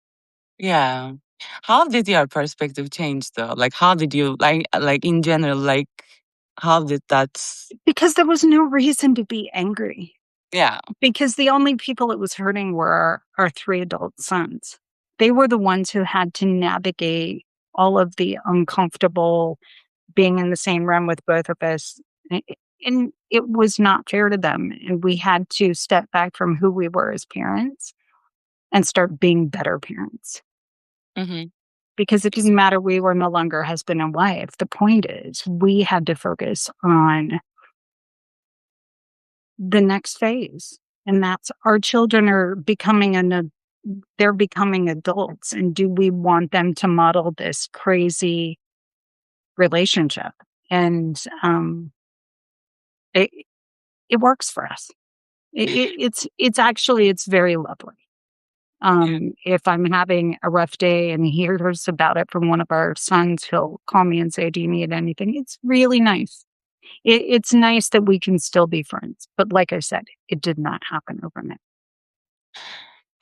Yeah. How did your perspective change though? Like, how did you like in general? Like, how did that? Because there was no reason to be angry. Yeah. Because the only people it was hurting were our 3 adult sons. They were the ones who had to navigate all of the uncomfortable being in the same room with both of us. And it was not fair to them. And we had to step back from who we were as parents and start being better parents. Hmm. Because it didn't matter, we were no longer husband and wife. The point is, we had to focus on the next phase. And that's our children are becoming they're becoming adults. And do we want them to model this crazy relationship? And it, it works for us. It's very lovely. Yeah. If I'm having a rough day and he hears about it from one of our sons, he'll call me and say, "Do you need anything?" It's really nice. It's nice that we can still be friends. But like I said, it did not happen overnight.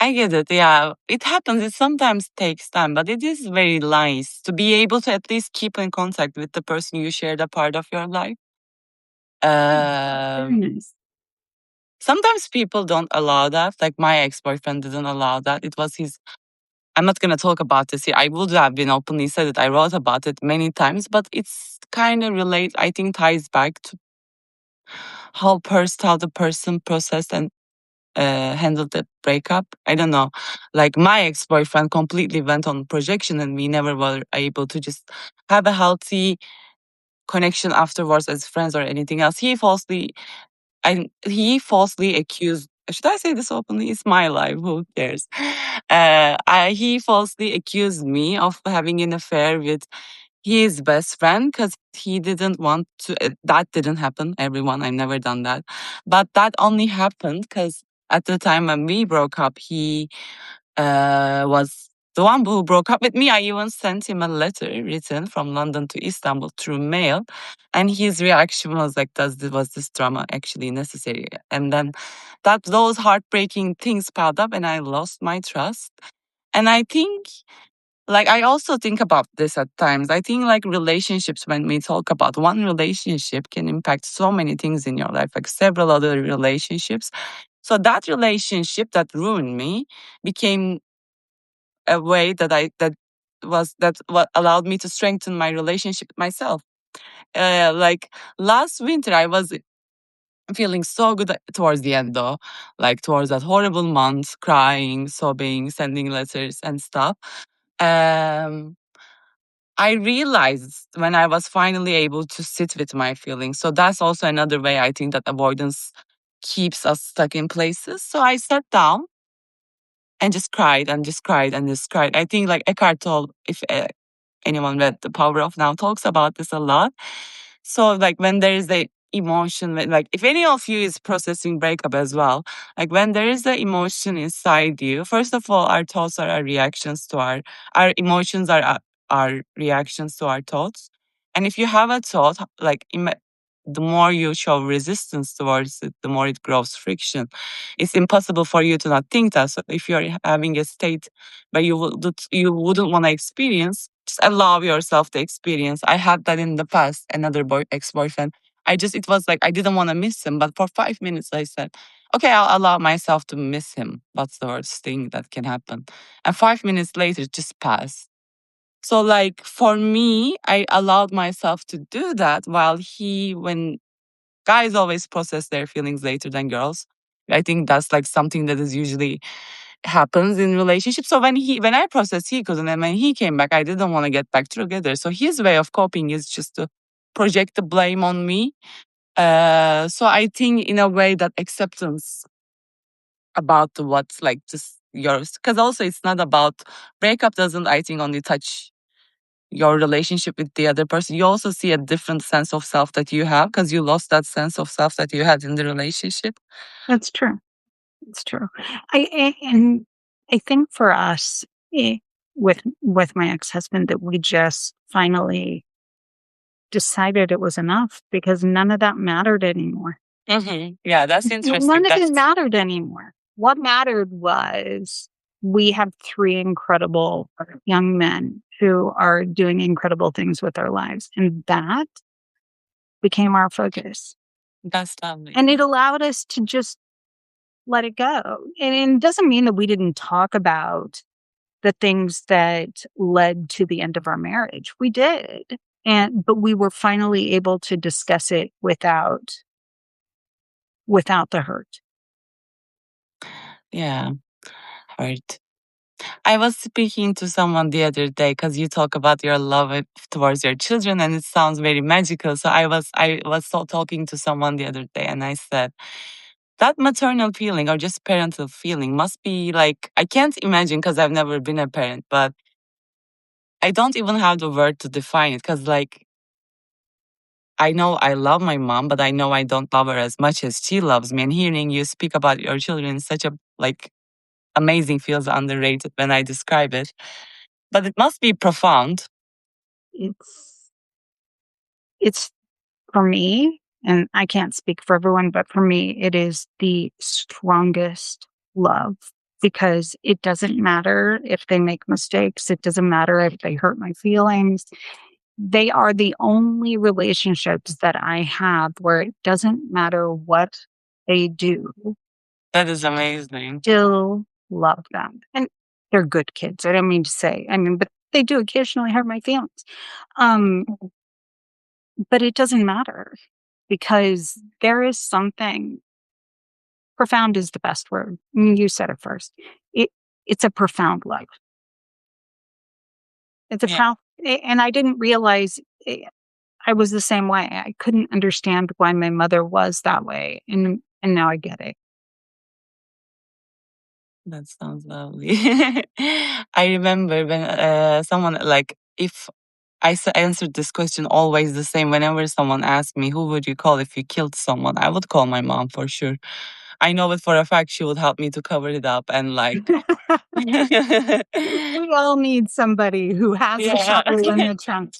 I get it. Yeah, it happens. It sometimes takes time, but it is very nice to be able to at least keep in contact with the person you shared a part of your life. Very nice. Sometimes people don't allow that. Like my ex-boyfriend didn't allow that. It was his. I'm not gonna talk about this here. I would have been openly said it. I wrote about it many times, but it's kind of relate. I think ties back to how the person processed and handled the breakup. I don't know. Like my ex-boyfriend completely went on projection and we never were able to just have a healthy connection afterwards as friends or anything else. He falsely accused. Should I say this openly? It's my life. Who cares? He falsely accused me of having an affair with his best friend because he didn't want to. That didn't happen, everyone. I've never done that. But that only happened because at the time when we broke up, he was the one who broke up with me. I even sent him a letter written from London to Istanbul through mail. And his reaction was like, was this drama actually necessary? And then those heartbreaking things piled up and I lost my trust. And I think like I also think about this at times. I think like relationships, when we talk about one relationship, can impact so many things in your life, like several other relationships. So that relationship that ruined me became a way that what allowed me to strengthen my relationship with myself. Like last winter, I was feeling so good towards the end, though, like towards that horrible month, crying, sobbing, sending letters and stuff. Um, I realized when I was finally able to sit with my feelings. So that's also another way I think that avoidance keeps us stuck in places. So I sat down and just cried and just cried and just cried. I think like Eckhart Tolle, if anyone read The Power of Now, talks about this a lot. So like when there is the emotion, like if any of you is processing breakup as well, like when there is the emotion inside you, first of all, our thoughts are our reactions to our emotions are our reactions to our thoughts. And if you have a thought, like the more you show resistance towards it, the more it grows friction. It's impossible for you to not think that. So if you're having a state where you wouldn't want to experience, just allow yourself to experience. I had that in the past. Another ex-boyfriend. It was like I didn't want to miss him, but for 5 minutes I said, okay, I'll allow myself to miss him. That's the worst thing that can happen. And 5 minutes later, it just passed. So like for me, I allowed myself to do that while when guys always process their feelings later than girls. I think that's like something that is usually happens in relationships. So when I processed, he couldn't, and when he came back, I didn't want to get back together. So his way of coping is just to project the blame on me. So I think in a way that acceptance about what's like just yours, because also it's not about breakup doesn't I think only touch your relationship with the other person. You also see a different sense of self that you have because you lost that sense of self that you had in the relationship. That's true. It's true. And I think for us, with my ex-husband, that we just finally decided it was enough because none of that mattered anymore. Yeah, that's interesting. None of it mattered anymore. What mattered was we have 3 incredible young men who are doing incredible things with their lives, and that became our focus. That's lovely. And it allowed us to just let it go. And it doesn't mean that we didn't talk about the things that led to the end of our marriage. We did. But we were finally able to discuss it without the hurt. Yeah, hurt. I was speaking to someone the other day because you talk about your love towards your children, and it sounds very magical. So I was talking to someone the other day, and I said that maternal feeling or just parental feeling must be like I can't imagine because I've never been a parent, but I don't even have the word to define it because like I know I love my mom, but I know I don't love her as much as she loves me. And hearing you speak about your children is such a like amazing, feels underrated when I describe it. But it must be profound. It's it's for me, and I can't speak for everyone, but for me, it is the strongest love because it doesn't matter if they make mistakes. It doesn't matter if they hurt my feelings. They are the only relationships that I have where it doesn't matter what they do, That is amazing. still love them. And they're good kids. I don't mean to say, but they do occasionally hurt my feelings. Um, but it doesn't matter because there is something profound is the best word. You said it first. It it's a profound love. It's a Yeah, proud, and I didn't realize I was the same way. I couldn't understand why my mother was that way, and now I get it. that sounds lovely. I remember when someone like if answered this question always the same. Whenever someone asked me, "Who would you call if you killed someone?" I would call my mom for sure. I know it for a fact. She would help me to cover it up and like. We all need somebody who has a Yeah. shovel in the trunk.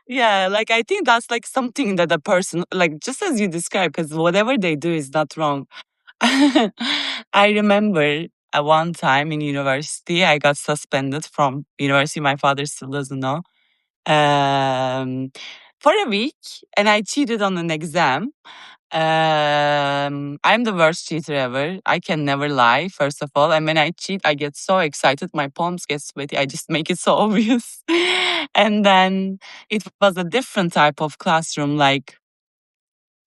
Yeah, like I think that's like something that a person, like just as you described, because whatever they do is not wrong. I remember at one time in university, I got suspended from university. My father still doesn't know. Um, for a week, and I cheated on an exam. I'm the worst cheater ever. I can never lie, first of all. And when I cheat, I get so excited. My palms get sweaty. I just make it so obvious. And then it was a different type of classroom. Like,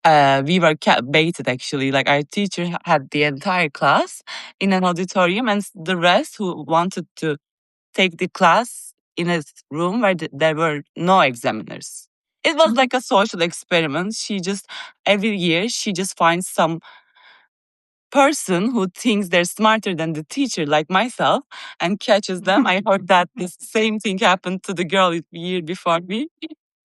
we were baited actually. Like, our teacher had the entire class in an auditorium, and the rest who wanted to take the class in a room where there were no examiners. It was like a social experiment. Every year, she just finds some person who thinks they're smarter than the teacher, like myself, and catches them. I heard that the same thing happened to the girl the year before me.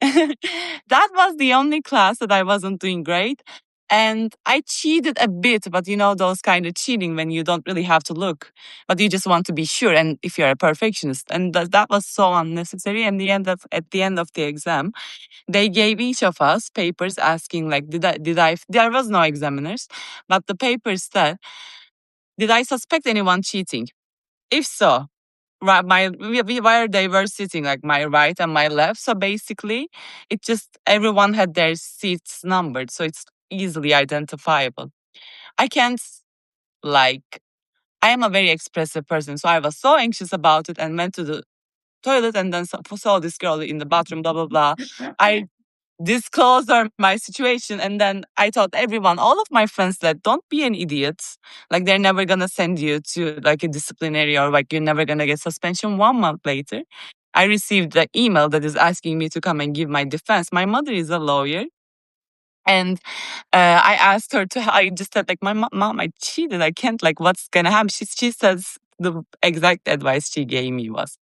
That was the only class that I wasn't doing great. And I cheated a bit, but you know, those kind of cheating when you don't really have to look, but you just want to be sure. And if you're a perfectionist, and that was so unnecessary. And at the end of the exam, they gave each of us papers asking like, there was no examiners, but the papers said, did I suspect anyone cheating? If so, right, where they were sitting, like my right and my left. So basically, it just everyone had their seats numbered, so it's easily identifiable. I can't like I am a very expressive person, so I was so anxious about it and went to the toilet and then saw this girl in the bathroom. Blah blah blah. I disclosed my situation, and then I told everyone, all of my friends, that don't be an idiot. Like they're never gonna send you to like a disciplinary, or like you're never gonna get suspension. 1 month later, I received the email that is asking me to come and give my defense. My mother is a lawyer. And I asked her I just said, like, my mom, I cheated. I can't, like, what's gonna happen? She says the exact advice she gave me was,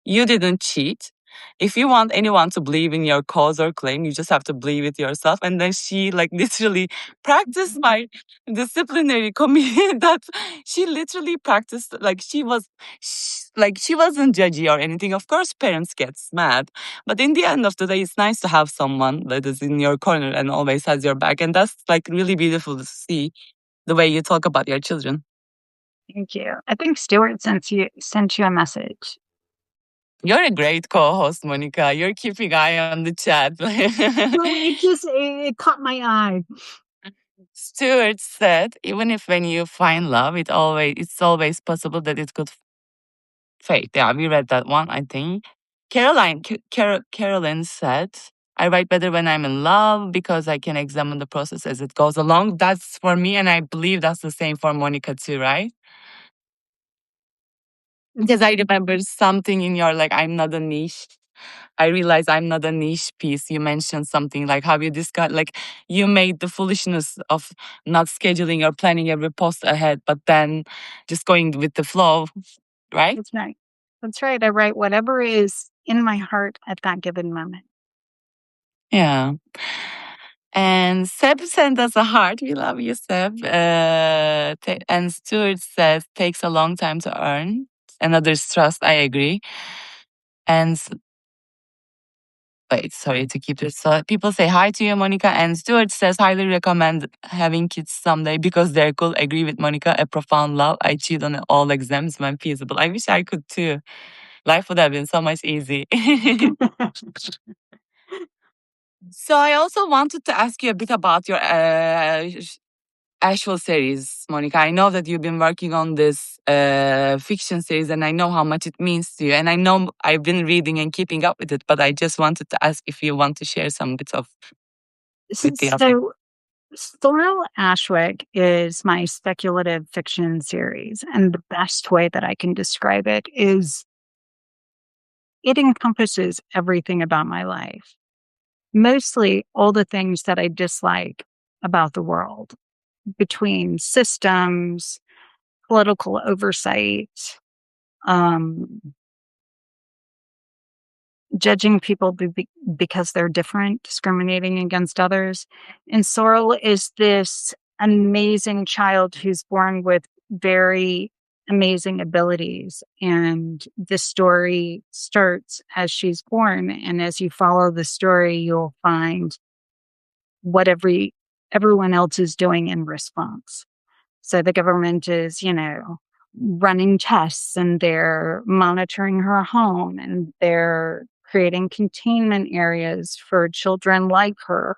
you didn't cheat. If you want anyone to believe in your cause or claim, you just have to believe it yourself. And then she like literally practiced my disciplinary committee. That she literally practiced, like like she wasn't judgy or anything. Of course, parents get mad, but in the end of the day, it's nice to have someone that is in your corner and always has your back. And that's like really beautiful to see the way you talk about your children. Thank you. I think Stuart sent you a message. You're a great co-host, Monica. You're keeping eye on the chat. Well, it caught my eye. Stuart said, even if when you find love, it's always possible that it could fade. Yeah, we read that one, I think. Carolyn said, I write better when I'm in love because I can examine the process as it goes along. That's for me, and I believe that's the same for Monica too, right? Because I remember something in your like, I'm not a niche. I realize I'm not a niche piece. You mentioned something like how you discuss, like you made the foolishness of not scheduling or planning every post ahead, but then just going with the flow, right? That's right. That's right. I write whatever is in my heart at that given moment. Yeah. And Seb sent us a heart. We love you, Seb. And Stuart says, takes a long time to earn. Another's trust. I agree. And wait, sorry to keep this. So people say hi to you, Monica. And Stuart says, highly recommend having kids someday because they're cool. Agree with Monica. A profound love. I cheat on all exams when feasible. I wish I could too. Life would have been so much easy. So I also wanted to ask you a bit about your actual series, Monica. I know that you've been working on this fiction series, and I know how much it means to you. And I know I've been reading and keeping up with it, but I just wanted to ask if you want to share some bits of with the other. So Thorl Ashwick is my speculative fiction series, and the best way that I can describe it is it encompasses everything about my life. Mostly all the things that I dislike about the world, between systems, political oversight, um, judging people because they're different, discriminating against others. And Sorrel is this amazing child who's born with very amazing abilities. And the story starts as she's born. And as you follow the story, you'll find what everyone else is doing in response. So the government is, running tests, and they're monitoring her home, and they're creating containment areas for children like her.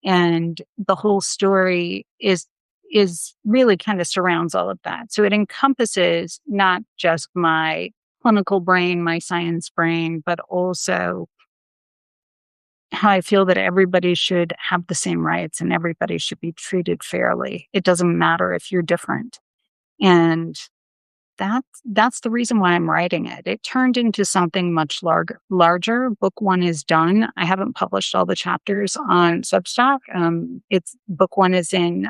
And the whole story is really kind of surrounds all of that. So it encompasses not just my clinical brain, my science brain, but also how I feel that everybody should have the same rights and everybody should be treated fairly. It doesn't matter if you're different. And that's the reason why I'm writing it. It turned into something much larger. Book one is done. I haven't published all the chapters on Substack. It's book one is in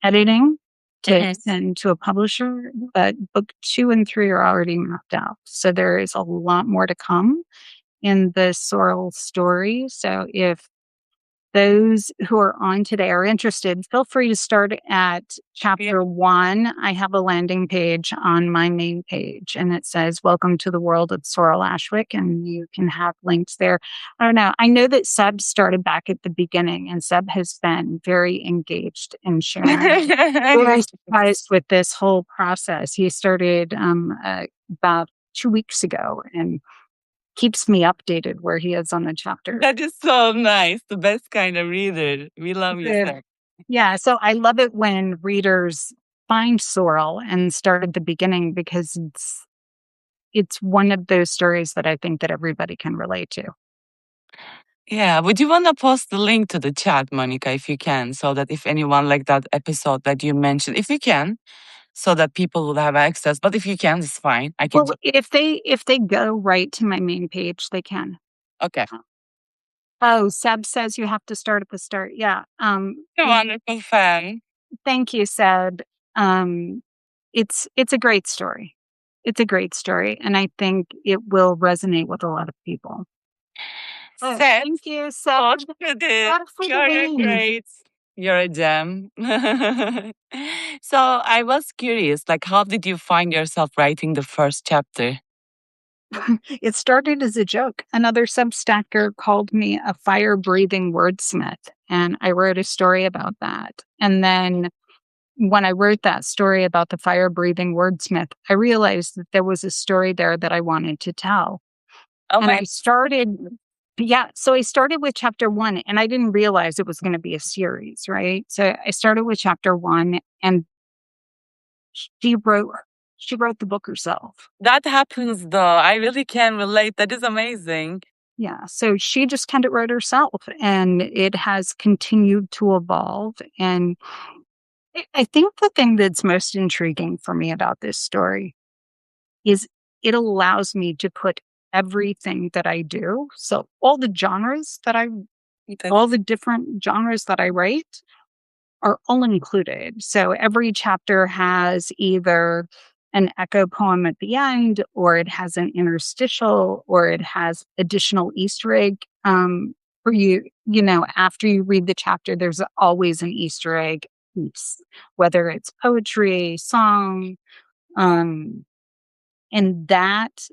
editing to send to a publisher, but book 2 and 3 are already mapped out. So there is a lot more to come in the Sorrel story. So if those who are on today are interested, feel free to start at chapter 1. I have a landing page on my main page, and it says, "Welcome to the world of Sorrel Ashwick," and you can have links there. I don't know. I know that Seb started back at the beginning, and Seb has been very engaged in sharing. Very surprised with this whole process. He started about 2 weeks ago, and keeps me updated where he is on the chapter. That is so nice. The best kind of reader. We love you, Seb. Yeah, so I love it when readers find Sorrel and start at the beginning, because it's one of those stories that I think that everybody can relate to. Yeah, would you want to post the link to the chat, Monica, if you can, so that if anyone like that episode that you mentioned, if you can, so that people will have access. But if you can, it's fine. I can. Well, if they go right to my main page, they can. Okay. Oh, Seb says you have to start at the start. Yeah. A wonderful fan. Thank you, Seb. It's a great story. It's a great story, and I think it will resonate with a lot of people. Seb, thank you, Seb. You're great. You're a gem. So I was curious, like, how did you find yourself writing the first chapter? It started as a joke. Another Substacker called me a fire-breathing wordsmith, and I wrote a story about that. And then when I wrote that story about the fire-breathing wordsmith, I realized that there was a story there that I wanted to tell. And I started with chapter 1, and I didn't realize it was going to be a series, right? So I started with chapter 1, and she wrote the book herself. That happens, though. I really can relate. That is amazing. Yeah. So she just kind of wrote herself, and it has continued to evolve. And I think the thing that's most intriguing for me about this story is it allows me to put everything that I do. So all the different genres that I write are all included. So every chapter has either an echo poem at the end, or it has an interstitial, or it has additional Easter egg for you. After you read the chapter, there's always an Easter egg piece, whether it's poetry, song, and that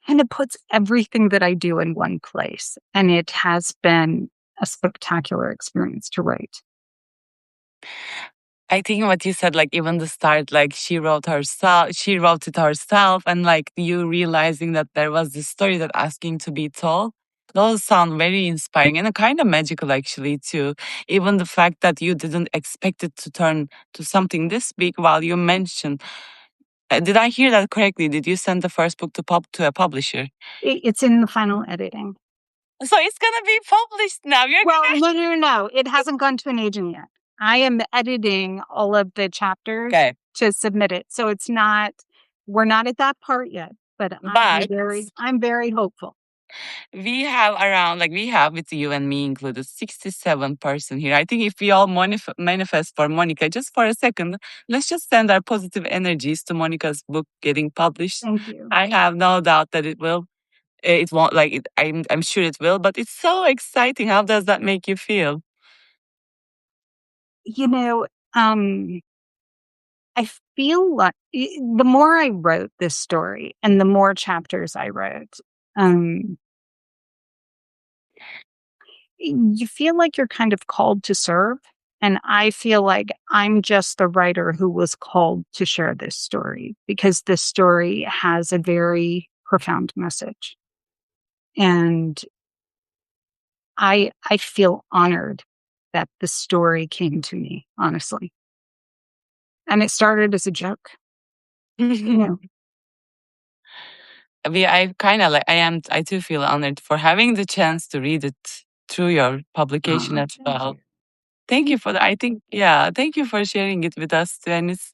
kind of puts everything that I do in one place. And it has been a spectacular experience to write. I think what you said, like even the start, like she wrote it herself, and like you realizing that there was this story that asking to be told. Those sound very inspiring and kind of magical, actually, too. Even the fact that you didn't expect it to turn to something this big, while you mentioned. Did I hear that correctly? Did you send the first book to a publisher? It's in the final editing. So it's gonna be published now. You're Well, gonna no. It hasn't gone to an agent yet. I am editing all of the chapters okay. to submit it. So it's not, we're not at that part yet, but But I'm very hopeful. we have around, like we have with you and me included, 67 person here. I think if we all manifest for Monica just for a second, let's just send our positive energies to Monica's book getting published. Thank you. I have no doubt that it will. It won't, like it, I'm sure it will, but it's so exciting. How does that make you feel? You know, I feel like the more I wrote this story and the more chapters I wrote, um, you feel like you're kind of called to serve. And I feel like I'm just the writer who was called to share this story because this story has a very profound message. And I feel honored that the story came to me, honestly. And it started as a joke. You know, I kind of like, I do feel honored for having the chance to read it through your publication as thank well. you. Thank you for that. I think, yeah, thank you for sharing it with us too. And it's,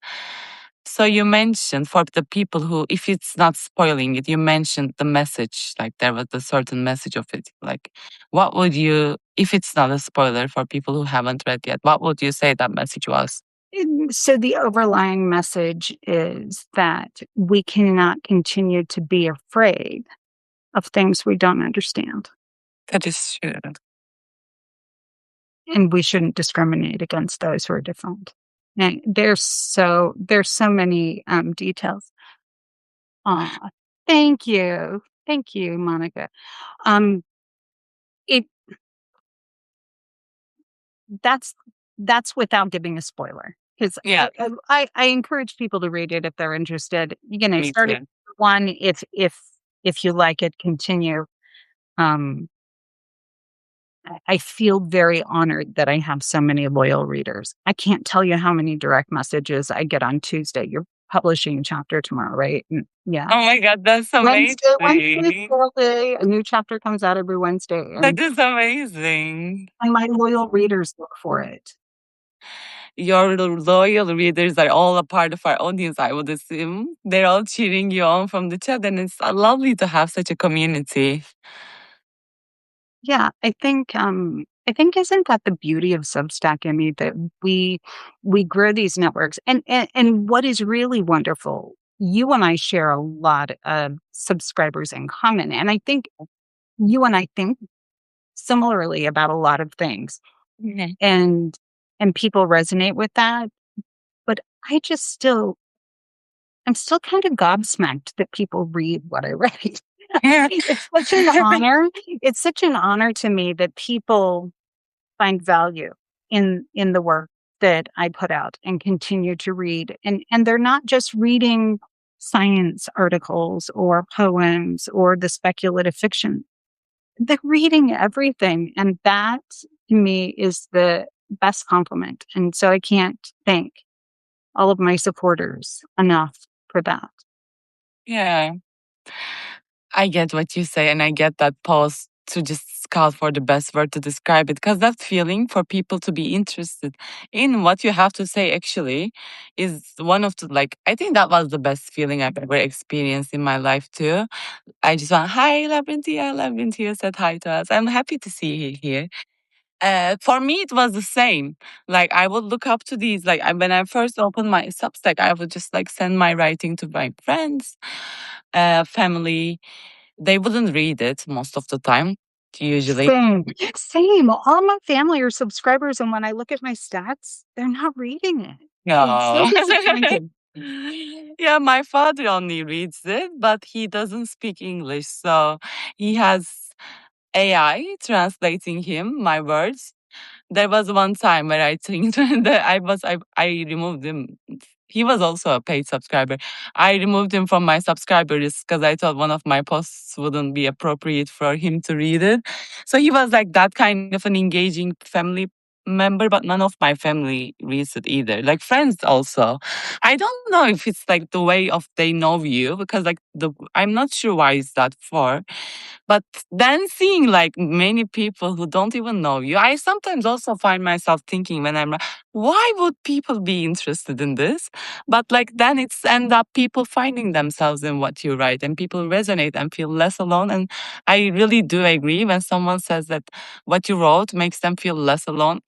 so you mentioned for the people who, if it's not spoiling it, you mentioned the message, like there was a certain message of it. Like, what would you, if it's not a spoiler for people who haven't read yet, what would you say that message was? So the overlying message is that we cannot continue to be afraid of things we don't understand, That is true. and we shouldn't discriminate against those who are different. And there's so many details. Aw, thank you, Monica. Um, it that's that's without giving a spoiler because Yeah, I encourage people to read it if they're interested. me Start at too. one if you like it, continue. Um, I feel very honored that I have so many loyal readers. I can't tell you how many direct messages I get on Tuesday. You're publishing a chapter tomorrow, right? Yeah. Oh my God, that's Wednesday, amazing. Thursday, a new chapter comes out every Wednesday, That is amazing. and my loyal readers look for it. Your loyal readers are all a part of our audience, I would assume. They're all cheering you on from the chat, and it's lovely to have such a community. Yeah, I think isn't that the beauty of Substack, Emmy, that we grow these networks. And what is really wonderful, you and I share a lot of subscribers in common. And I think you and I think similarly about a lot of things. Mhm. And people resonate with that. But I'm still kind of gobsmacked that people read what I write. It's such an honor. It's such an honor to me that people find value in the work that I put out and continue to read. And they're not just reading science articles or poems or the speculative fiction. They're reading everything. And that to me is the best compliment. And so I can't thank all of my supporters enough for that. Yeah, I get what you say, and I get that pause to just scout for the best word to describe it, because that feeling for people to be interested in what you have to say actually is one of the, like, I think that was the best feeling I've ever experienced in my life too. I just went, hi, Labrinthia. Labrinthia said hi to us. I'm happy to see you here. For me, it was the same. Like, I would look up to these. Like, when I first opened my Substack, I would just like send my writing to my friends, family. They wouldn't read it most of the time, usually. Same. All my family are subscribers, and when I look at my stats, they're not reading it. I'm so No. disappointed. Yeah, my father only reads it, but he doesn't speak English. So he has AI translating him my words. There was one time where I think that I removed him. He was also a paid subscriber. I removed him from my subscriber list because I thought one of my posts wouldn't be appropriate for him to read it. So he was like that kind of an engaging family member, but none of my family reads it either. Like friends also. I don't know if it's like the way of they know you, because like I'm not sure why is that for. But then seeing like many people who don't even know you, I sometimes also find myself thinking when why would people be interested in this? But like then it's end up people finding themselves in what you write and people resonate and feel less alone. And I really do agree when someone says that what you wrote makes them feel less alone,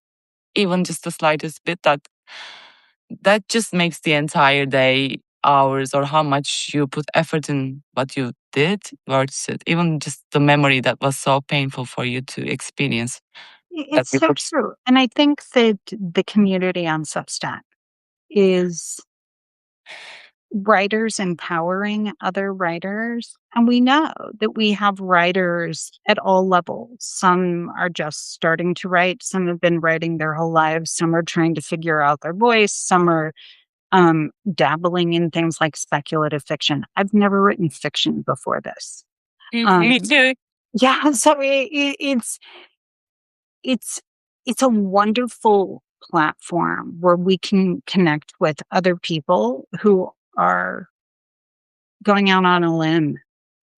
even just the slightest bit, that just makes the entire day, hours, or how much you put effort in what you did worth it. Even just the memory that was so painful for you to experience. That It's you so put. true. And I think that the community on Substack is writers empowering other writers. And we know that we have writers at all levels. Some are just starting to write, some have been writing their whole lives, some are trying to figure out their voice, some are dabbling in things like speculative fiction. I've never written fiction before this. Me Um, too. yeah, so it's it's a wonderful platform where we can connect with other people who are going out on a limb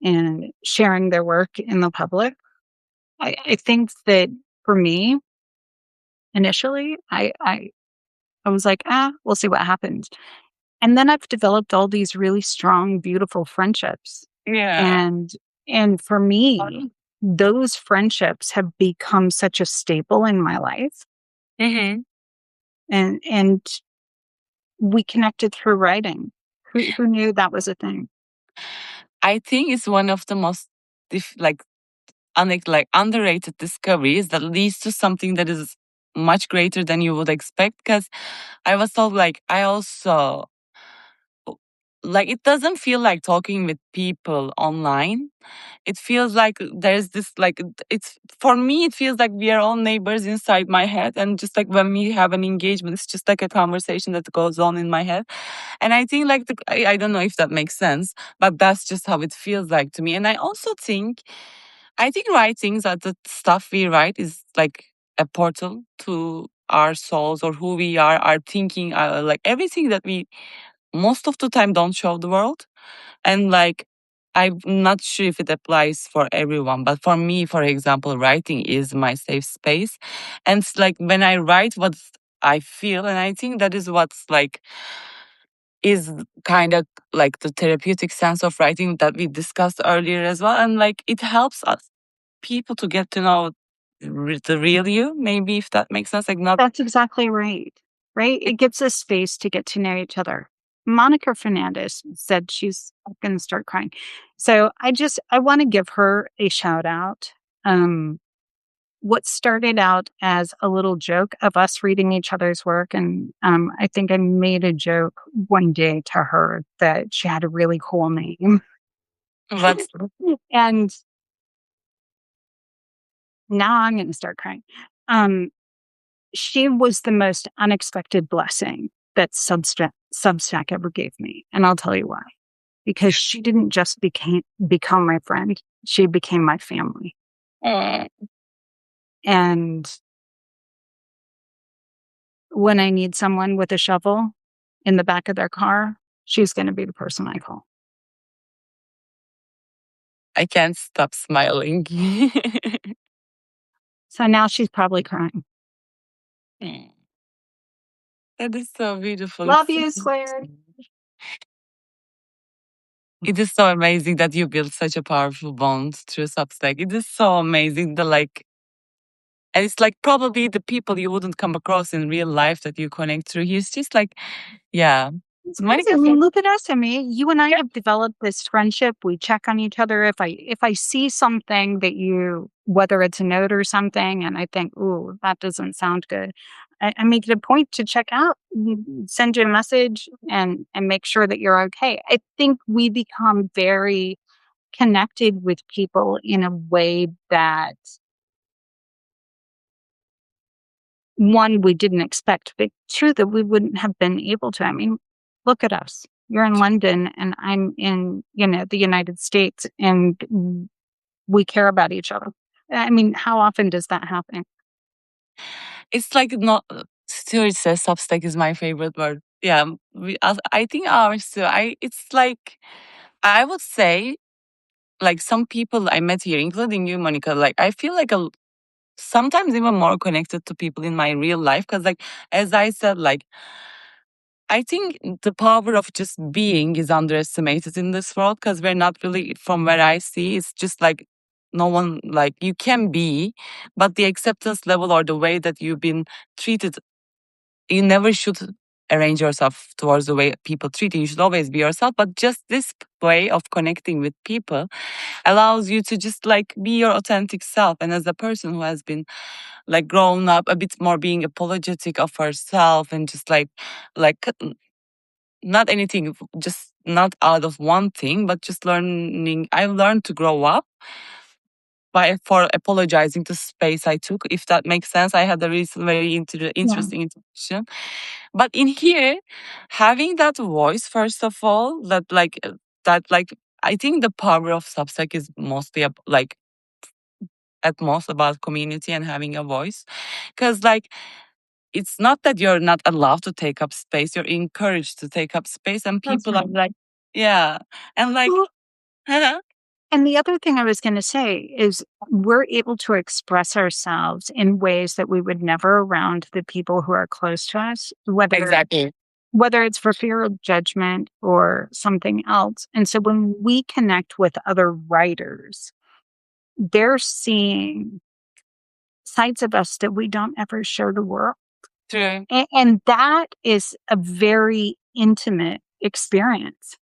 and sharing their work in the public. I think that for me, initially, I was like, we'll see what happens. And then I've developed all these really strong, beautiful friendships. Yeah. And for me, those friendships have become such a staple in my life. Hmm. And we connected through writing. Who knew that was a thing? I think it's one of the most like like underrated discoveries that leads to something that is much greater than you would expect. Because I was told like I also like it doesn't feel like talking with people online. It feels like there's this like it's for me it feels like we are all neighbors inside my head, and just like when we have an engagement it's just like a conversation that goes on in my head. And I think like I don't know if that makes sense, but that's just how it feels like to me. And I think writings are the stuff we write is like a portal to our souls or who we are, our thinking, like everything that we most of the time don't show the world. And like, I'm not sure if it applies for everyone, but for me, for example, writing is my safe space. And it's like when I write what I feel, and I think that is what's like, is kind of like the therapeutic sense of writing that we discussed earlier as well. And like, it helps us people to get to know the real you, maybe if that makes sense. Like, not. That's exactly right. Right? It gives us space to get to know each other. Monica Fernandez said she's going to start crying. So I want to give her a shout out. Um, what started out as a little joke of us reading each other's work. And I think I made a joke one day to her that she had a really cool name. But And now I'm going to start crying. Um, she was the most unexpected blessing that Substack ever gave me. And I'll tell you why. Because she didn't just become my friend, she became my family. uh, And when I need someone with a shovel in the back of their car, she's going to be the person I call. I can't stop smiling. So now she's probably crying. Mm. That is so beautiful. Love you, Squared. It is so amazing that you built such a powerful bond through Substack. It is so amazing that like, and it's like probably the people you wouldn't come across in real life that you connect through. He's just like, yeah. It's crazy. I mean, look at us. I mean, you and I have developed this friendship. We check on each other. If I see something that whether it's a note or something, and I think, ooh, that doesn't sound good, I make it a point to check out, send you a message, and make sure that you're okay. I think we become very connected with people in a way that one, we didn't expect, but two, that we wouldn't have been able to. I mean, look at us. You're in London and I'm in, the United States, and we care about each other. I mean, how often does that happen? It's like not. Stuart says Substack is my favorite word. Yeah, I think ours too. It's like I would say like some people I met here, including you, Monica, like I feel like sometimes even more connected to people in my real life. Because like, as I said, like, I think the power of just being is underestimated in this world, because we're not really, from where I see, it's just like no one, like you can be, but the acceptance level or the way that you've been treated, you never should arrange yourself towards the way people treat you. You should always be yourself. But just this way of connecting with people allows you to just like be your authentic self. And as a person who has been like grown up a bit more being apologetic of herself and just like not anything, just not out of one thing, but just learning. I've learned to grow up for apologizing to space I took, if that makes sense. I had a recent very Yeah, interesting intuition. But in here, having that voice, first of all, that like I think the power of Substack is mostly like at most about community and having a voice. Because like it's not that you're not allowed to take up space, you're encouraged to take up space, and that's people are right. like, yeah. And like, Well, uh and the other thing I was going to say is we're able to express ourselves in ways that we would never around the people who are close to us, exactly. whether it's for fear of judgment or something else. And so when we connect with other writers, they're seeing sides of us that we don't ever show the world. True. And that is a very intimate experience.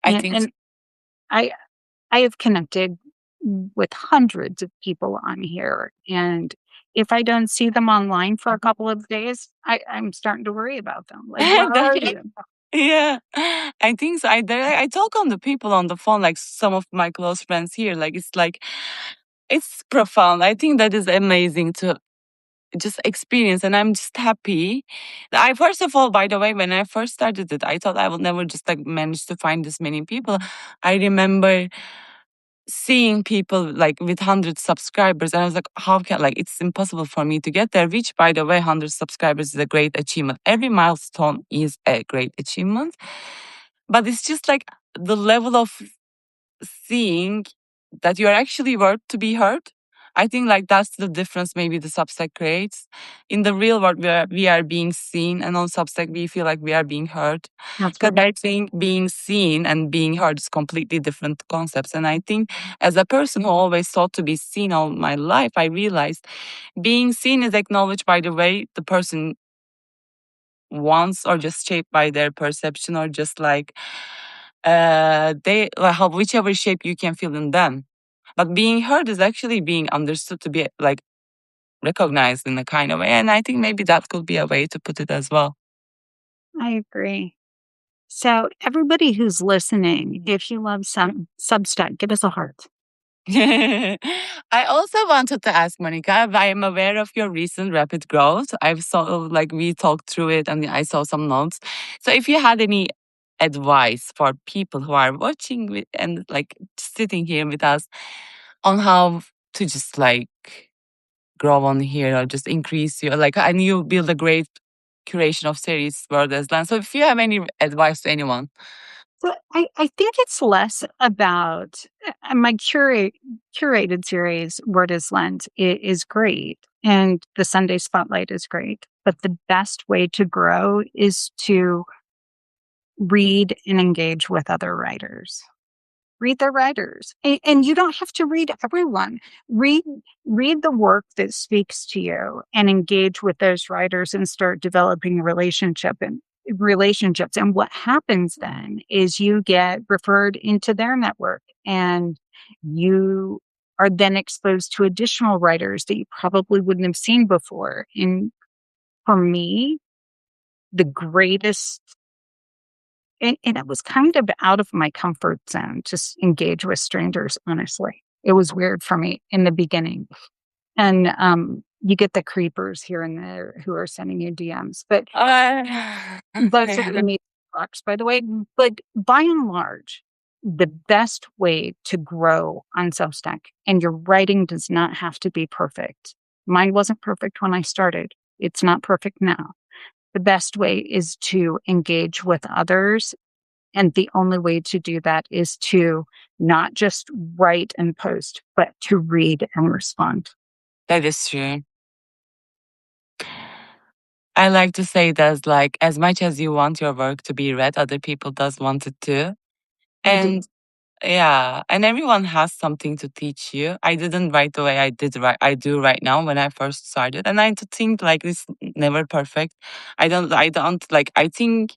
I think And I I have connected with hundreds of people on here. And if I don't see them online for a couple of days, I'm starting to worry about them. Like, where are that, you? yeah, I think so. I talk on the people on the phone, like some of my close friends here. Like it's profound. I think that is amazing to just experience, and I'm just happy. I first of all, by the way, when I first started it, I thought I will never just like manage to find this many people. I remember seeing people like with 100 subscribers, and I was like, how can, like, it's impossible for me to get there, which by the way, 100 subscribers is a great achievement. Every milestone is a great achievement, but it's just like the level of seeing that you're actually worth to be heard. I think like that's the difference maybe the Substack creates. In the real world where we are being seen, and on Substack we feel like we are being heard. That's Because right. I think being seen and being heard is completely different concepts. And I think as a person who always thought to be seen all my life, I realized being seen is acknowledged by the way the person wants, or just shaped by their perception, or just like they like how whichever shape you can feel in them. But being heard is actually being understood, to be like recognized in a kind of way. And I think maybe that could be a way to put it as well. I agree. So, everybody who's listening, if you love Substack, give us a heart. I also wanted to ask Monica, I am aware of your recent rapid growth. I've saw like we talked through it and I saw some notes. So if you had any advice for people who are watching and like sitting here with us on how to just like grow on here, or just increase your like, and you build a great curation of series Word as Land. So if you have any advice to anyone. So I think it's less about my curated series, Word is Lent, is great. And the Sunday Spotlight is great. But the best way to grow is to read and engage with other writers. Read their writers. And you don't have to read everyone. Read read the work that speaks to you and engage with those writers and start developing relationships. And what happens then is you get referred into their network and you are then exposed to additional writers that you probably wouldn't have seen before. And for me, the greatest and it was kind of out of my comfort zone to engage with strangers, honestly. It was weird for me in the beginning. And you get the creepers here and there who are sending you DMs. But that's what we need box, by the way. But by and large, the best way to grow on Substack, and your writing does not have to be perfect. Mine wasn't perfect when I started. It's not perfect now. The best way is to engage with others And the only way to do that is to not just write and post, but to read and respond. That is true. I like to say that like as much as you want your work to be read, other people does want it too. Indeed. And yeah, and everyone has something to teach you. I didn't write the way I do right now when I first started. And I think like it's never perfect. I think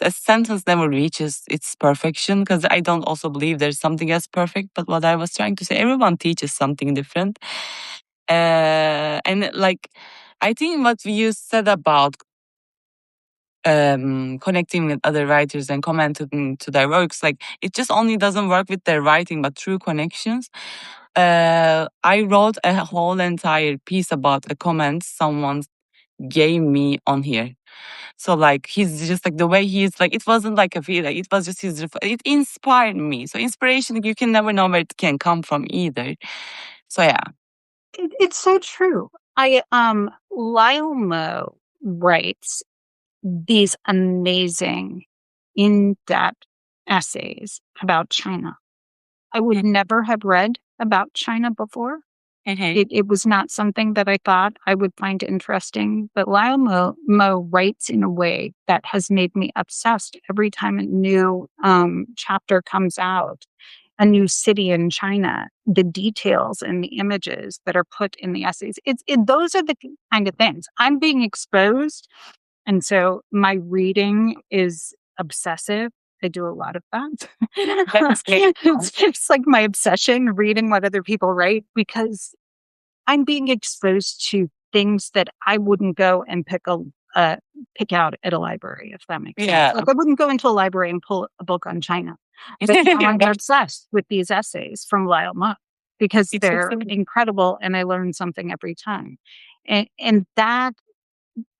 a sentence never reaches its perfection because I don't also believe there's something as perfect. But what I was trying to say, everyone teaches something different. And like, I think what you said about connecting with other writers and commenting to their works, like it just only doesn't work with their writing, but through connections. I wrote a whole entire piece about a comment someone gave me on here. So like he's just like the way he's like, it wasn't like a feel, like it was just it inspired me. So inspiration, you can never know where it can come from either. So yeah. It's so true. Lyle Moe writes these amazing, in-depth essays about China. I would never have read about China before. Mhm. It was not something that I thought I would find interesting, but Lyle Moe writes in a way that has made me obsessed every time a new chapter comes out, a new city in China, the details and the images that are put in the essays. Those are the kind of things. I'm being exposed, and so my reading is obsessive. I do a lot of that. That's great. It's like my obsession, reading what other people write, because I'm being exposed to things that I wouldn't go and pick out at a library, if that makes sense. Yeah. Like I wouldn't go into a library and pull a book on China, but now I'm obsessed with these essays from Lyle Moe because It's they're incredible, and I learn something every time. And that,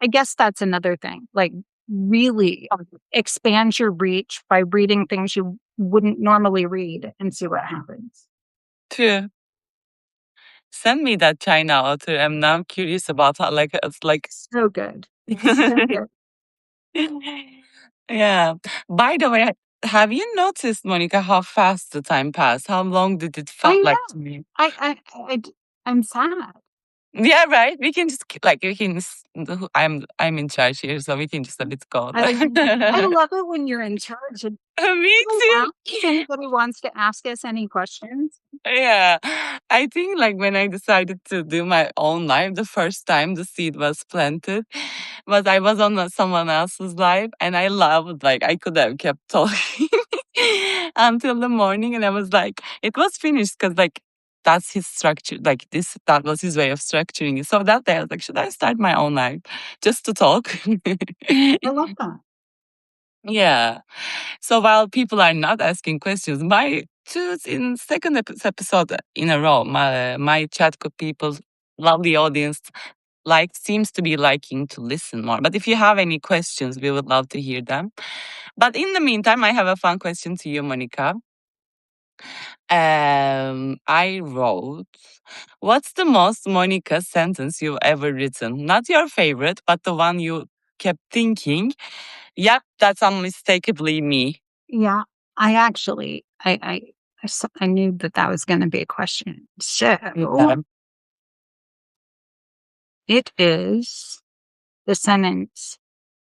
I guess, that's another thing. Like really expand your reach by reading things you wouldn't normally read and see what happens. true. Send me that China author. I'm now curious about how like it's like So good. So good. yeah. By the way, have you noticed, Monica, how fast the time passed? How long did it I felt like to know. me? I'm sad. Yeah, right. We can just like we can. I'm in charge here, so we can just let it go. I I love it when you're in charge. And Me too. if anybody wants to ask us any questions, Yeah, I think like when I decided to do my own live, the first time the seed was planted, was I was on someone else's live, and I loved like I could have kept talking until the morning, and I was like, it was finished because like that's his structure, like this that was his way of structuring it. So that day I was like, should I start my own live just to talk? I love that. Yeah. So while people are not asking questions, my two in second episode in a row, my chat with people, lovely audience, like seems to be liking to listen more. But if you have any questions, we would love to hear them. But in the meantime, I have a fun question to you, Monica. I wrote, what's the most Monica sentence you've ever written? Not your favorite, but the one you kept thinking, yep, that's unmistakably me. Yeah, I actually, I knew that was going to be a question. So Yeah. it is the sentence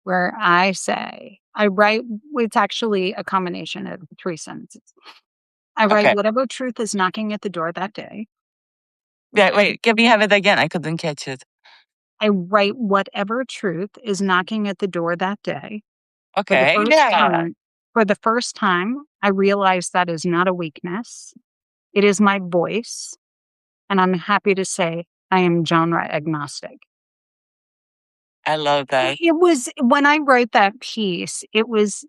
where I say, I write, it's actually a combination of three sentences. I write, Okay. whatever truth is knocking at the door that day. Yeah, wait, can we have it again? I couldn't catch it. I write, whatever truth is knocking at the door that day. For the Okay. first Yeah. time, for the first time, I realized that is not a weakness. It is my voice. And I'm happy to say I am genre agnostic. I love that. It was when I wrote that piece, it was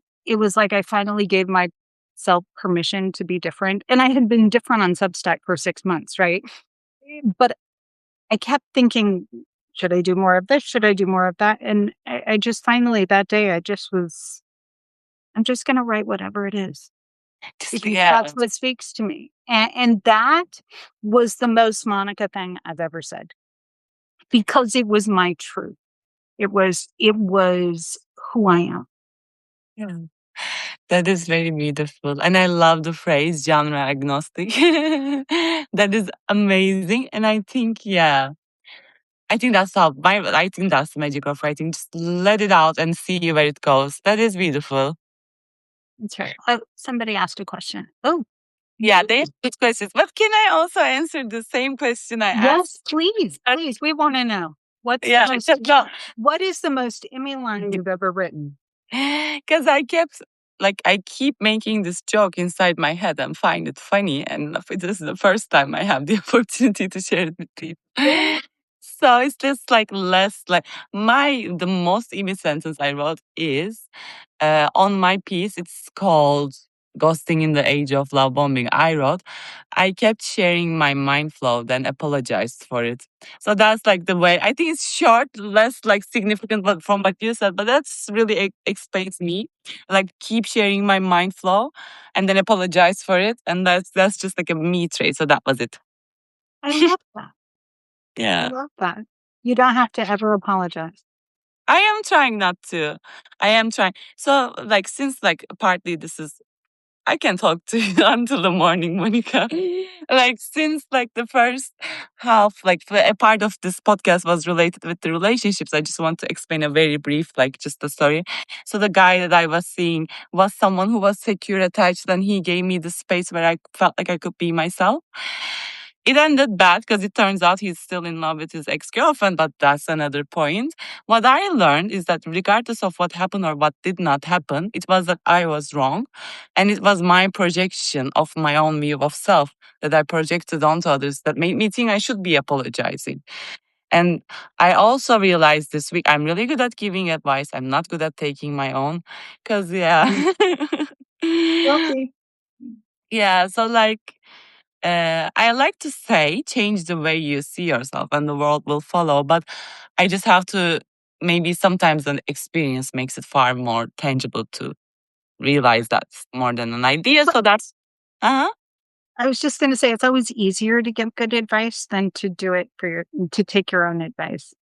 like I finally gave myself permission to be different. And I had been different on Substack for 6 months, right? But I kept thinking, should I do more of this? Should I do more of that? And I just finally that day I just was, I'm just gonna write whatever it is. Just Because yeah. that's what speaks to me. And that was the most Monica thing I've ever said. Because it was my truth. It was who I am. Yeah. That is very beautiful. And I love the phrase genre agnostic. That is amazing. And I think, yeah, I think that's the magic of writing. Just let it out and see where it goes. That is beautiful. That's right. Oh, somebody asked a question. Oh, Yeah, they have good questions. But can I also answer the same question I yes, asked? please, please. We want to know Yeah, what is the most Emmy line you've ever written? because I keep making this joke inside my head and find it funny. And this is the first time I have the opportunity to share it with people. So it's just like less like the most Amy sentence I wrote is on my piece. It's called Ghosting in the Age of Love Bombing. I kept sharing my mind flow, then apologized for it. So that's like the way. I think it's short, less like significant from what you said, but that's really explains me. Like keep sharing my mind flow, and then apologize for it, and that's just like a me trait. So that was it. I love that. I Yeah. love that. You don't have to ever apologize. I am trying not to. I am trying. So, like, since like partly this is, I can talk to you until the morning, Monica. Like, since like the first half, like a part of this podcast was related with the relationships, I just want to explain a very brief, like, just the story. So, the guy that I was seeing was someone who was secure attached, and he gave me the space where I felt like I could be myself. It ended bad because it turns out he's still in love with his ex girlfriend, but that's another point. What I learned is that regardless of what happened or what did not happen, it was that I was wrong. And it was my projection of my own view of self that I projected onto others that made me think I should be apologizing. And I also realized this week I'm really good at giving advice. I'm not good at taking my own. Because, yeah. Guilty. Yeah. So, like, I like to say, change the way you see yourself and the world will follow. But I just have to, maybe sometimes an experience makes it far more tangible to realize that's more than an idea. So that's, uh huh. I was just going to say it's always easier to give good advice than to do it to take your own advice.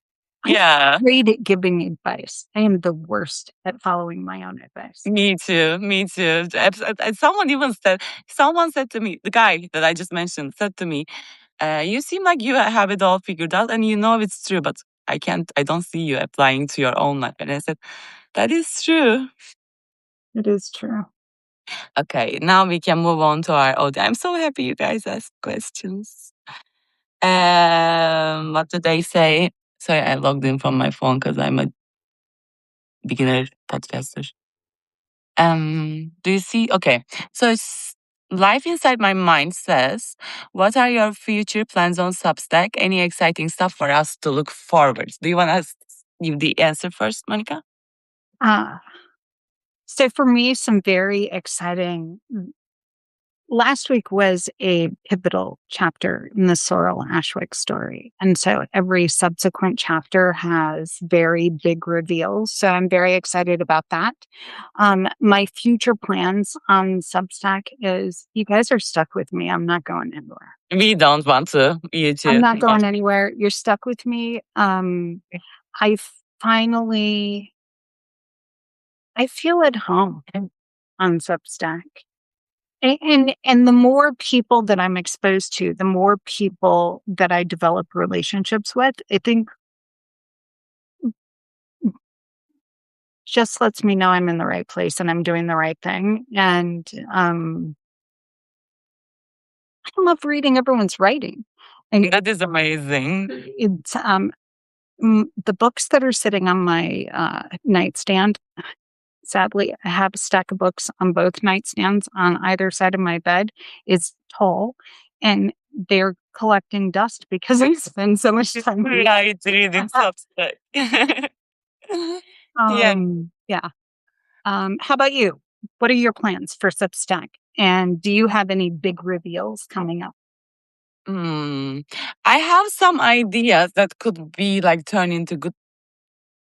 I'm Yeah, great at giving advice. I am the worst at following my own advice. me too. Me too. Someone said to me, the guy that I just mentioned said to me, you seem like you have it all figured out and you know it's true, but I don't see you applying to your own life. And I said, that is true. It is true. Okay, now we can move on to our audio. I'm so happy you guys asked questions. What do they say? Sorry, I logged in from my phone because I'm a beginner podcaster. Do you see? Okay, so Life Inside My Mind says, what are your future plans on Substack? Any exciting stuff for us to look forward? Do you want to give the answer first, Monica? So for me, some very exciting. Last week was a pivotal chapter in the Sorrel Ashwick story. And so every subsequent chapter has very big reveals. So I'm very excited about that. My future plans on Substack is you guys are stuck with me. I'm not going anywhere. We don't want to. You too. I'm not going anywhere. You're stuck with me. I finally, I feel at home on Substack. And the more people that I'm exposed to, the more people that I develop relationships with, I think just lets me know I'm in the right place and I'm doing the right thing. And I love reading everyone's writing. And That is amazing. it's the books that are sitting on my nightstand. Sadly, I have a stack of books on both nightstands on either side of my bed. It's tall, and they're collecting dust because I spend so much time reading. Right, reading Substack. Yeah. Yeah. How about you? What are your plans for Substack? And do you have any big reveals coming up? I have some ideas that could be like turned into good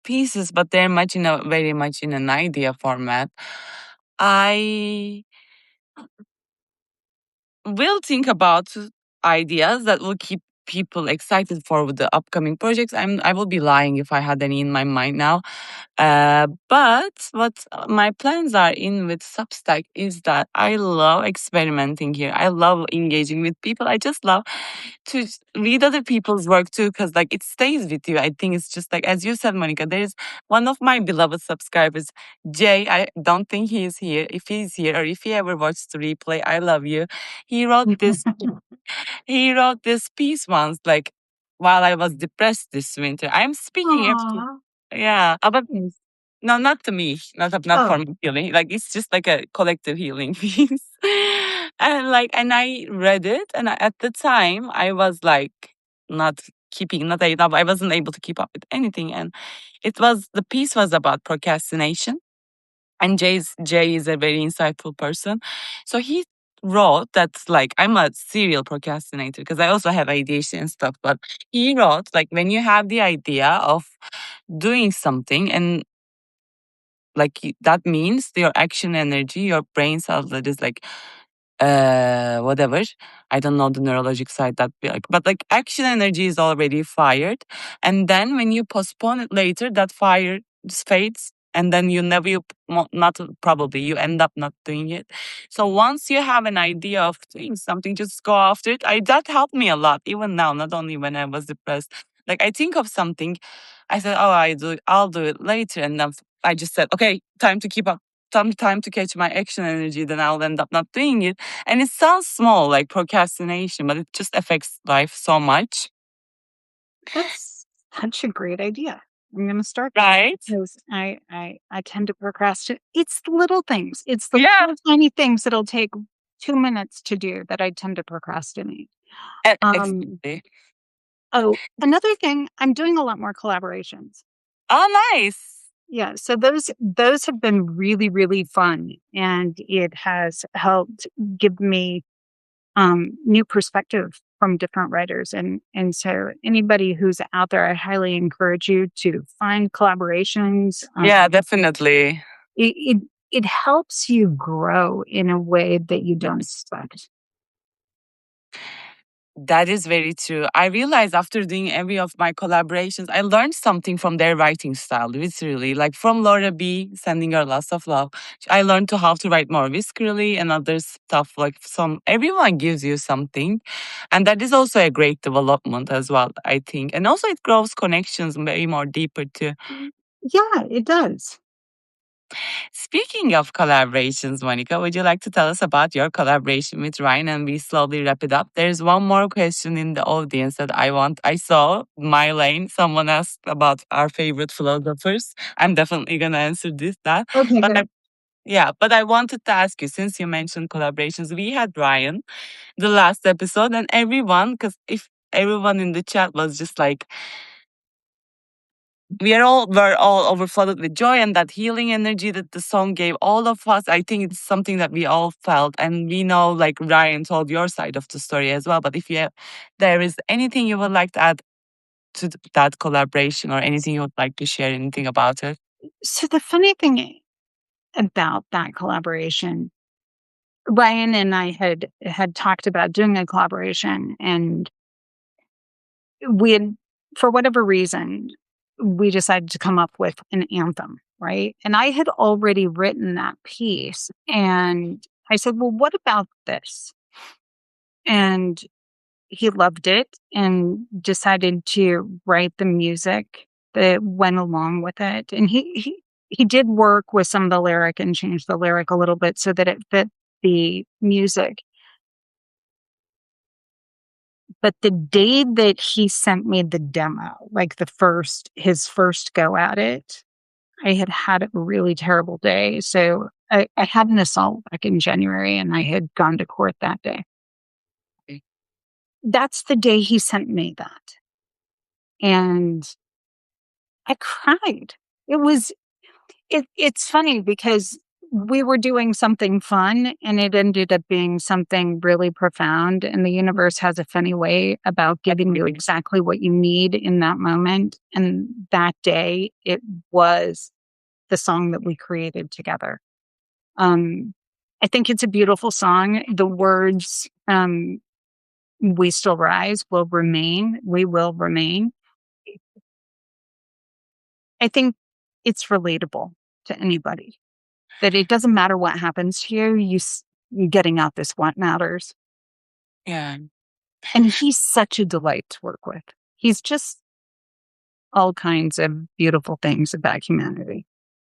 pieces, but they're very much in an idea format. I will think about ideas that will keep people excited for the upcoming projects. I will be lying if I had any in my mind now. But what my plans are in with Substack is that I love experimenting here. I love engaging with people. I just love to read other people's work too, because like it stays with you. I think it's just like, as you said, Monica, there's one of my beloved subscribers, Jay. I don't think he's here. If he's here or if he ever watched the replay, I love you. He wrote this he wrote this piece once, like while I was depressed this winter. I'm speaking actually. Aw, Yeah, but yes. no, not to me, not for Oh, my healing. Like it's just like a collective healing piece. And I read it, and at the time I was like not I wasn't able to keep up with anything, and the piece was about procrastination, and Jay is a very insightful person. So he wrote that like I'm a serial procrastinator because I also have ADHD and stuff. But he wrote like when you have the idea of doing something and that means your action energy, your brain cells that is like whatever. I don't know the neurologic side that be like, but like action energy is already fired. And then when you postpone it later, that fire just fades. And then not probably, you end up not doing it. So once you have an idea of doing something, just go after it. That helped me a lot, even now, not only when I was depressed. Like I think of something, I said, oh, I'll do it later. And then I just said, okay, time to keep up, time to catch my action energy, then I'll end up not doing it. And it sounds small, like procrastination, but it just affects life so much. that's such a great idea. I'm gonna start that Right? because I tend to procrastinate. It's the little things. It's the Yeah. little tiny things that'll take 2 minutes to do that I tend to procrastinate. Um, Exactly. oh, another thing, I'm doing a lot more collaborations. Oh, nice. Yeah, so those have been really, really fun, and it has helped give me new perspective from different writers. And so anybody who's out there, I highly encourage you to find collaborations. Yeah, definitely. It, it it helps you grow in a way that you don't expect. That is very true. I realized after doing every of my collaborations, I learned something from their writing style, literally. Like from Laura B, sending her lots of love. I learned how to write more whiskerly and other stuff. Like everyone gives you something. And that is also a great development as well, I think. And also it grows connections way more deeper too. Yeah, it does. Speaking of collaborations, Monica, would you like to tell us about your collaboration with Ryan and we slowly wrap it up? There's one more question in the audience that I saw Mylane, someone asked about our favorite philosophers. I'm definitely gonna answer that. Okay, But good. yeah, but I wanted to ask you, since you mentioned collaborations, we had Ryan the last episode and because if everyone in the chat was just like we're all overflowed with joy and that healing energy that the song gave all of us. I think it's something that we all felt, and we know like Ryan told your side of the story as well. But if there is anything you would like to add to that collaboration or anything you would like to share, anything about it? So the funny thing about that collaboration, Ryan and I had talked about doing a collaboration, and we had, for whatever reason, we decided to come up with an anthem, right? And I had already written that piece, and I said, "Well, what about this?" And he loved it and decided to write the music that went along with it. And he did work with some of the lyric and change the lyric a little bit so that it fit the music. But the day that he sent me the demo, like his first go at it, I had had a really terrible day. So I had an assault back in January and I had gone to court that day. Okay. That's the day he sent me that. And I cried. It was it's funny because we were doing something fun and it ended up being something really profound, and the universe has a funny way about giving you exactly what you need in that moment, and that day it was the song that we created together. Um I think it's a beautiful song. The words we still rise will remain, we will remain. I think it's relatable to anybody. That it doesn't matter what happens to you, getting out this what matters. Yeah. And he's such a delight to work with. He's just all kinds of beautiful things about humanity.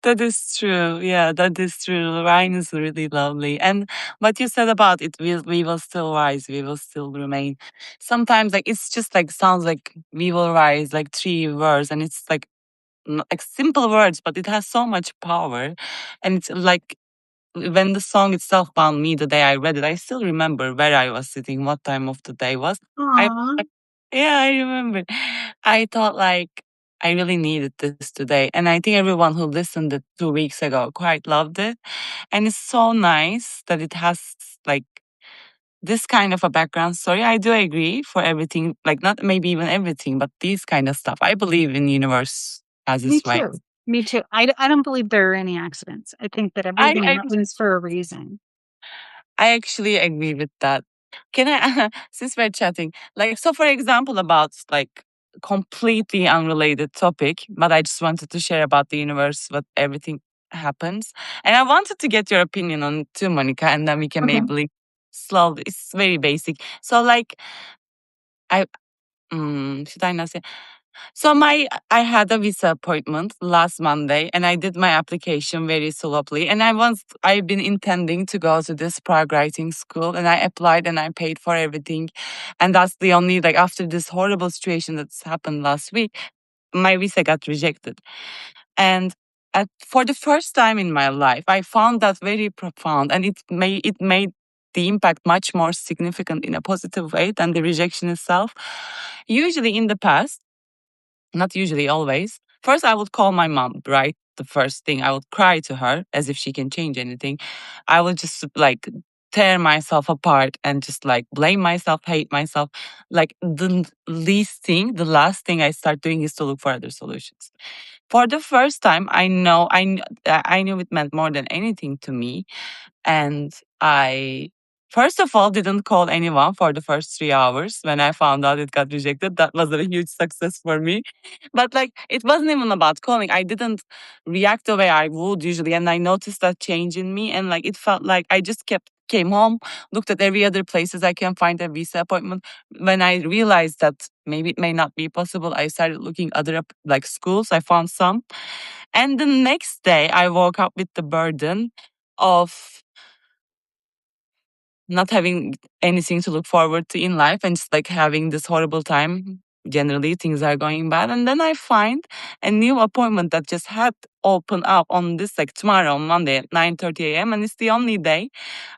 That is true. Yeah, that is true. Ryan is really lovely. And what you said about it, we will still rise, we will still remain. Sometimes like it's just like sounds like we will rise, like three words, and it's like like simple words, but it has so much power. And it's like when the song itself found me the day I read it, I still remember where I was sitting, what time of the day was. I Aww. yeah, I remember. I thought like I really needed this today. And I think everyone who listened it 2 weeks ago quite loved it. And it's so nice that it has like this kind of a background story. I do agree for everything, like not maybe even everything, but these kind of stuff. I believe in universe as Me its way. too. Me too. I don't believe there are any accidents. I think that I, everything I happens for a reason. I actually agree with that. Can I, since we're chatting, like, so for example, about like completely unrelated topic, but I just wanted to share about the universe, what everything happens. And I wanted to get your opinion on it too, Monica, and then we can Okay. maybe slowly, it's very basic. So like, I, should I not say? So I had a visa appointment last Monday and I did my application very slowly. And I've been intending to go to this Prague writing school and I applied and I paid for everything. And that's the only like after this horrible situation that's happened last week, my visa got rejected. And for the first time in my life, I found that very profound and it made the impact much more significant in a positive way than the rejection itself. Usually in the past, not usually, always. First, I would call my mom, right? The first thing I would cry to her as if she can change anything. I would just like tear myself apart and just like blame myself, hate myself. Like the last thing I start doing is to look for other solutions. For the first time, I knew it meant more than anything to me, and I, first of all, didn't call anyone for the first 3 hours when I found out it got rejected. That was a huge success for me. But like, it wasn't even about calling. I didn't react the way I would usually. And I noticed that change in me. And like, it felt like I just came home, looked at every other places I can find a visa appointment. When I realized that maybe it may not be possible, I started looking other like schools. I found some. And the next day I woke up with the burden of not having anything to look forward to in life and just like having this horrible time. Generally, things are going bad. And then I find a new appointment that just had opened up on this like tomorrow, Monday at 9:30 a.m. And it's the only day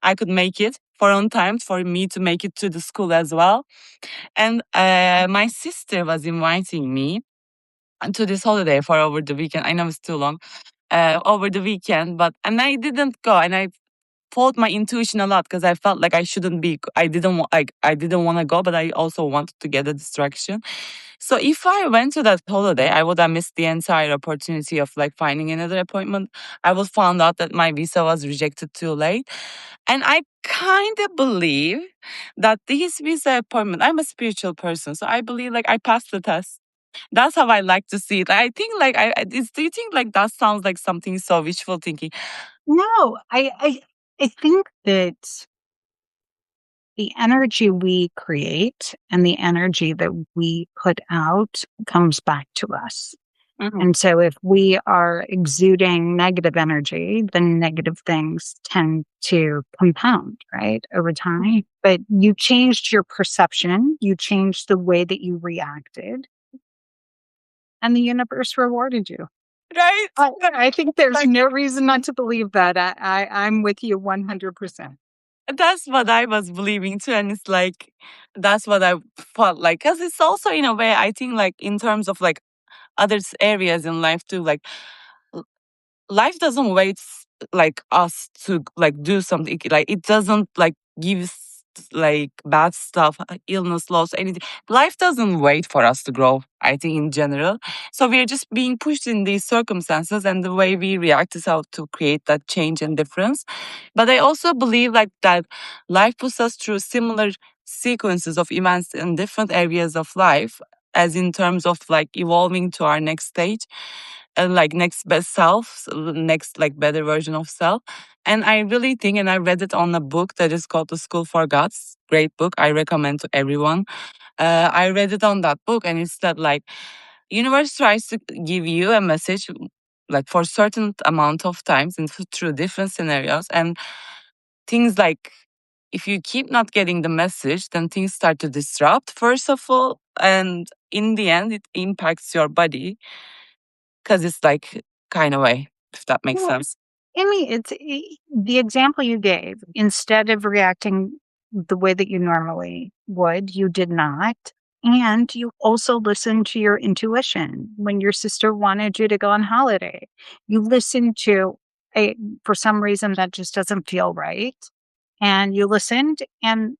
I could make it for on time for me to make it to the school as well. And my sister was inviting me to this holiday for over the weekend. I know it's too long. Over the weekend, but and I didn't go, and I fought my intuition a lot because I felt like I shouldn't be. I didn't want to go, but I also wanted to get a distraction. So if I went to that holiday, I would have missed the entire opportunity of like finding another appointment. I would found out that my visa was rejected too late, and I kind of believe that this visa appointment. I'm a spiritual person, so I believe like I passed the test. That's how I like to see it. I think like do you think like that sounds like something so wishful thinking? No, I think that the energy we create and the energy that we put out comes back to us. Mhm. And so if we are exuding negative energy, then negative things tend to compound, right, over time. But you changed your perception, you changed the way that you reacted, and the universe rewarded you. Right? I think there's Like no reason not to believe that. I'm with you 100%. that's what I was believing too, and it's like that's what I felt like. Because it's also in a way I think like in terms of like other areas in life too, like life doesn't wait like us to like do something, like it doesn't like give like bad stuff, illness, loss, anything. Life doesn't wait for us to grow, I think, in general. So we're just being pushed in these circumstances, and the way we react is how to create that change and difference. But I also believe like that life puts us through similar sequences of events in different areas of life, as in terms of like evolving to our next stage. like next best self, next like better version of self. And I really think, and I read it on a book that is called The School for Gods. Great book. I recommend to everyone. I read it on that book, and it's that like universe tries to give you a message like for certain amount of times and through different scenarios, and things like if you keep not getting the message, then things start to disrupt first of all, and in the end it impacts your body because it's like kind of way, if that makes Well, sense. I mean, the example you gave, instead of reacting the way that you normally would, you did not. And you also listened to your intuition when your sister wanted you to go on holiday. You listened to a, for some reason that just doesn't feel right. And you listened and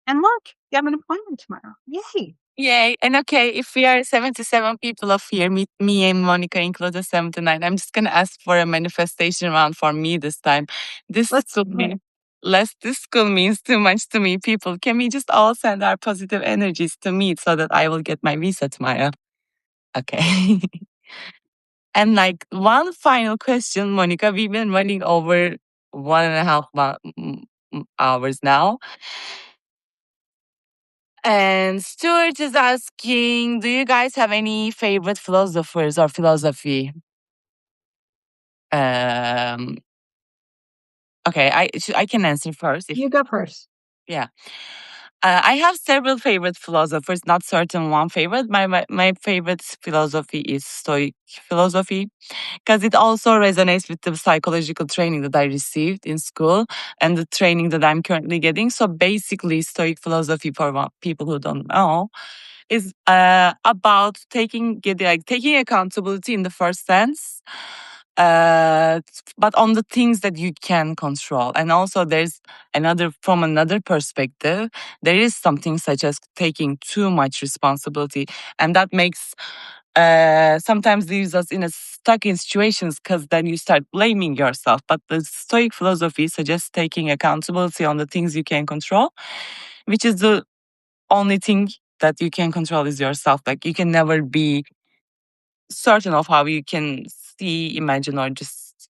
look, you have an appointment tomorrow. Yay. Yay. And okay, if we are 77 people of here, me and Monica included 79, I'm just going to ask for a manifestation round for me this time. This Let's school do it. means less. This school means too much to me, people. Can we just all send our positive energies to meet so that I will get my visa tomorrow? Okay. And like one final question, Monica, we've been running over 1.5 hours now. And Stuart is asking, do you guys have any favorite philosophers or philosophy? Um, okay, I can answer first. If You go first. yeah, I have several favorite philosophers, not certain one favorite. My favorite philosophy is Stoic philosophy because it also resonates with the psychological training that I received in school and the training that I'm currently getting. So basically, Stoic philosophy, for people who don't know, is about taking accountability in the first sense, but on the things that you can control. And also, there's from another perspective, there is something such as taking too much responsibility, and that makes sometimes leaves us in a stuck in situations because then you start blaming yourself. But the Stoic philosophy suggests taking accountability on the things you can control, which is the only thing that you can control is yourself. Like you can never be certain of how you can see, imagine, or just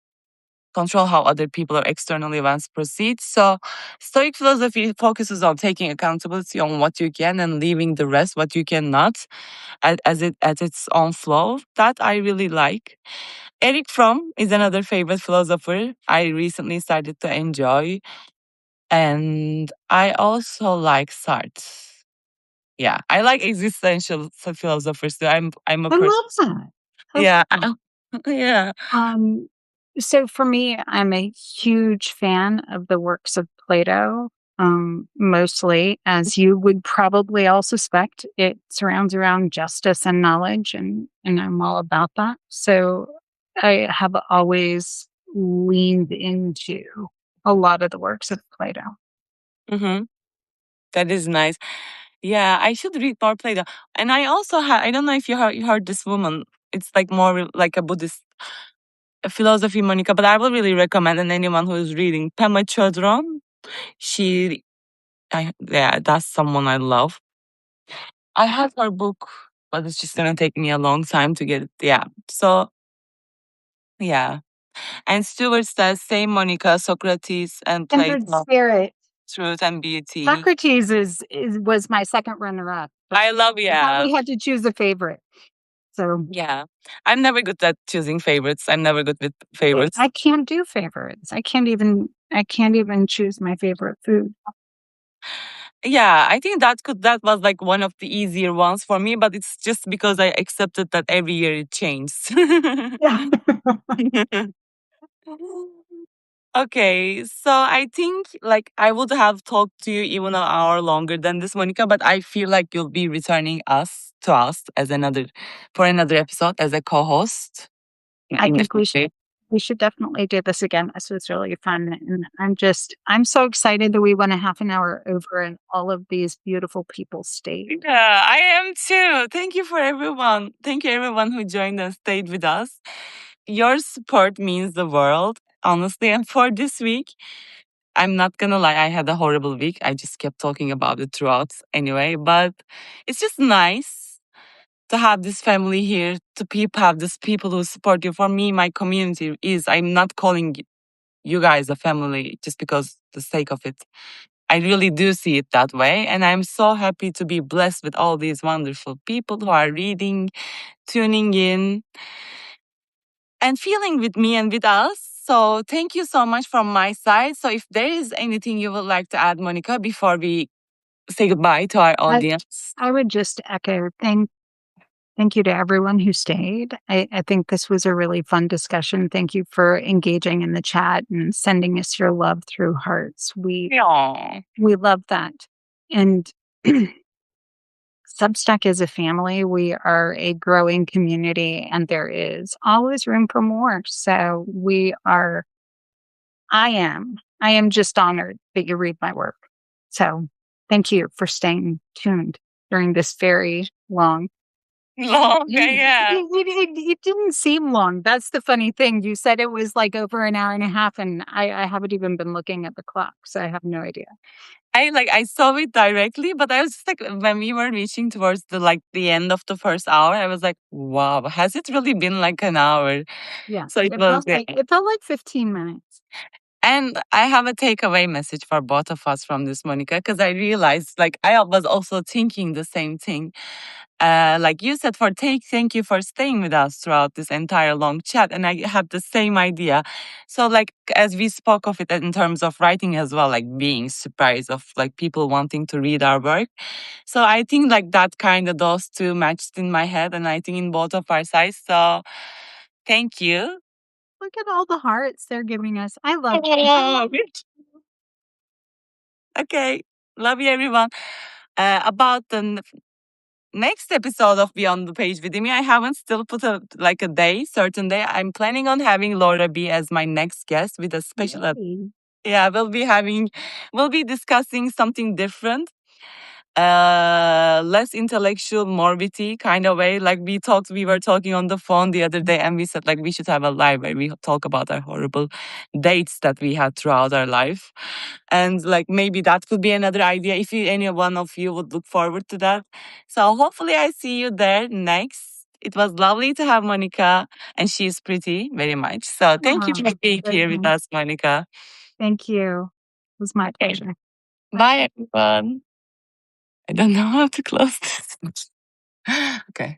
control how other people or external events proceed. So Stoic philosophy focuses on taking accountability on what you can and leaving the rest what you cannot at its own flow. That I really like. Eric Fromm is another favorite philosopher I recently started to enjoy. And I also like Sartre. Yeah, I like existential philosophers too. I'm a I person. love that. Yeah, Okay. yeah. Um, so for me, I'm a huge fan of the works of Plato. Mostly, as you would probably all suspect, it surrounds around justice and knowledge, and I'm all about that. So I have always leaned into a lot of the works of Plato. Mm-hmm. That is nice. Yeah, I should read more Plato. And I also I don't know if you heard this woman. It's like more like a Buddhist philosophy, Monica, but I will really recommend and anyone who is reading Pema Chodron. Yeah, that's someone I love. I have her book, but it's just gonna take me a long time to get it. Yeah. So yeah. And Stewart says, same Monica, Socrates and Kindred Plato, spirit. truth and beauty. Socrates is was my second runner up. I love, I thought yeah. we had to choose a favorite. So Yeah. I'm never good at choosing favorites. I'm never good with favorites. I can't do favorites. I can't even choose my favorite food. Yeah, I think that was like one of the easier ones for me, but it's just because I accepted that every year it changes. Yeah. Okay, so I think like I would have talked to you even an hour longer than this, Monica, but I feel like you'll be returning us as for another episode as a co-host I in the think future. we should definitely do this again. This was really fun. And I'm so excited that we went a half an hour over and all of these beautiful people stayed. Yeah, I am too. Thank you for everyone. Thank you everyone who joined and stayed with us. Your support means the world, honestly. And for this week, I'm not gonna lie, I had a horrible week. I just kept talking about it throughout anyway, but it's just nice to have this family here, to have these people who support you. For me, my community is, I'm not calling you guys a family just because the sake of it. I really do see it that way. And I'm so happy to be blessed with all these wonderful people who are reading, tuning in, and feeling with me and with us. So thank you so much from my side. So if there is anything you would like to add, Monica, before we say goodbye to our audience. I would just echo thank you to everyone who stayed. I think this was a really fun discussion. Thank you for engaging in the chat and sending us your love through hearts. We love that. And Substack is a family. We are a growing community, and there is always room for more. So I am just honored that you read my work. So thank you for staying tuned during this very long. Yeah. It didn't seem long. That's the funny thing. You said it was like over an hour and a half, and I haven't even been looking at the clock, so I have no idea. I saw it directly, but I was just like, when we were reaching towards the end of the first hour, I was like, wow, has it really been like an hour? Yeah. So it felt like 15 minutes. And I have a takeaway message for both of us from this, Monica, because I realized, like, I was also thinking the same thing. Like you said, thank you for staying with us throughout this entire long chat, and I have the same idea. So, like, as we spoke of it in terms of writing as well, like being surprised of like people wanting to read our work. So I think like that kind of those two matched in my head, and I think in both of our sides. So, thank you. Look at all the hearts they're giving us. I love it. Okay. Love you, everyone. About the next episode of Beyond the Page with me, I haven't still put a certain day. I'm planning on having Laura B as my next guest with a special. Yeah, we'll be discussing something different. Less intellectual, morbidity kind of way. Like we were talking on the phone the other day, and we said like we should have a live where we talk about our horrible dates that we had throughout our life, and like maybe that could be another idea if any one of you would look forward to that. So hopefully I see you there next. It was lovely to have Monica, and she's pretty very much. So thank you for being here with us, Monica. Thank you. It was my pleasure. Bye, everyone. I don't know how to close this. Okay.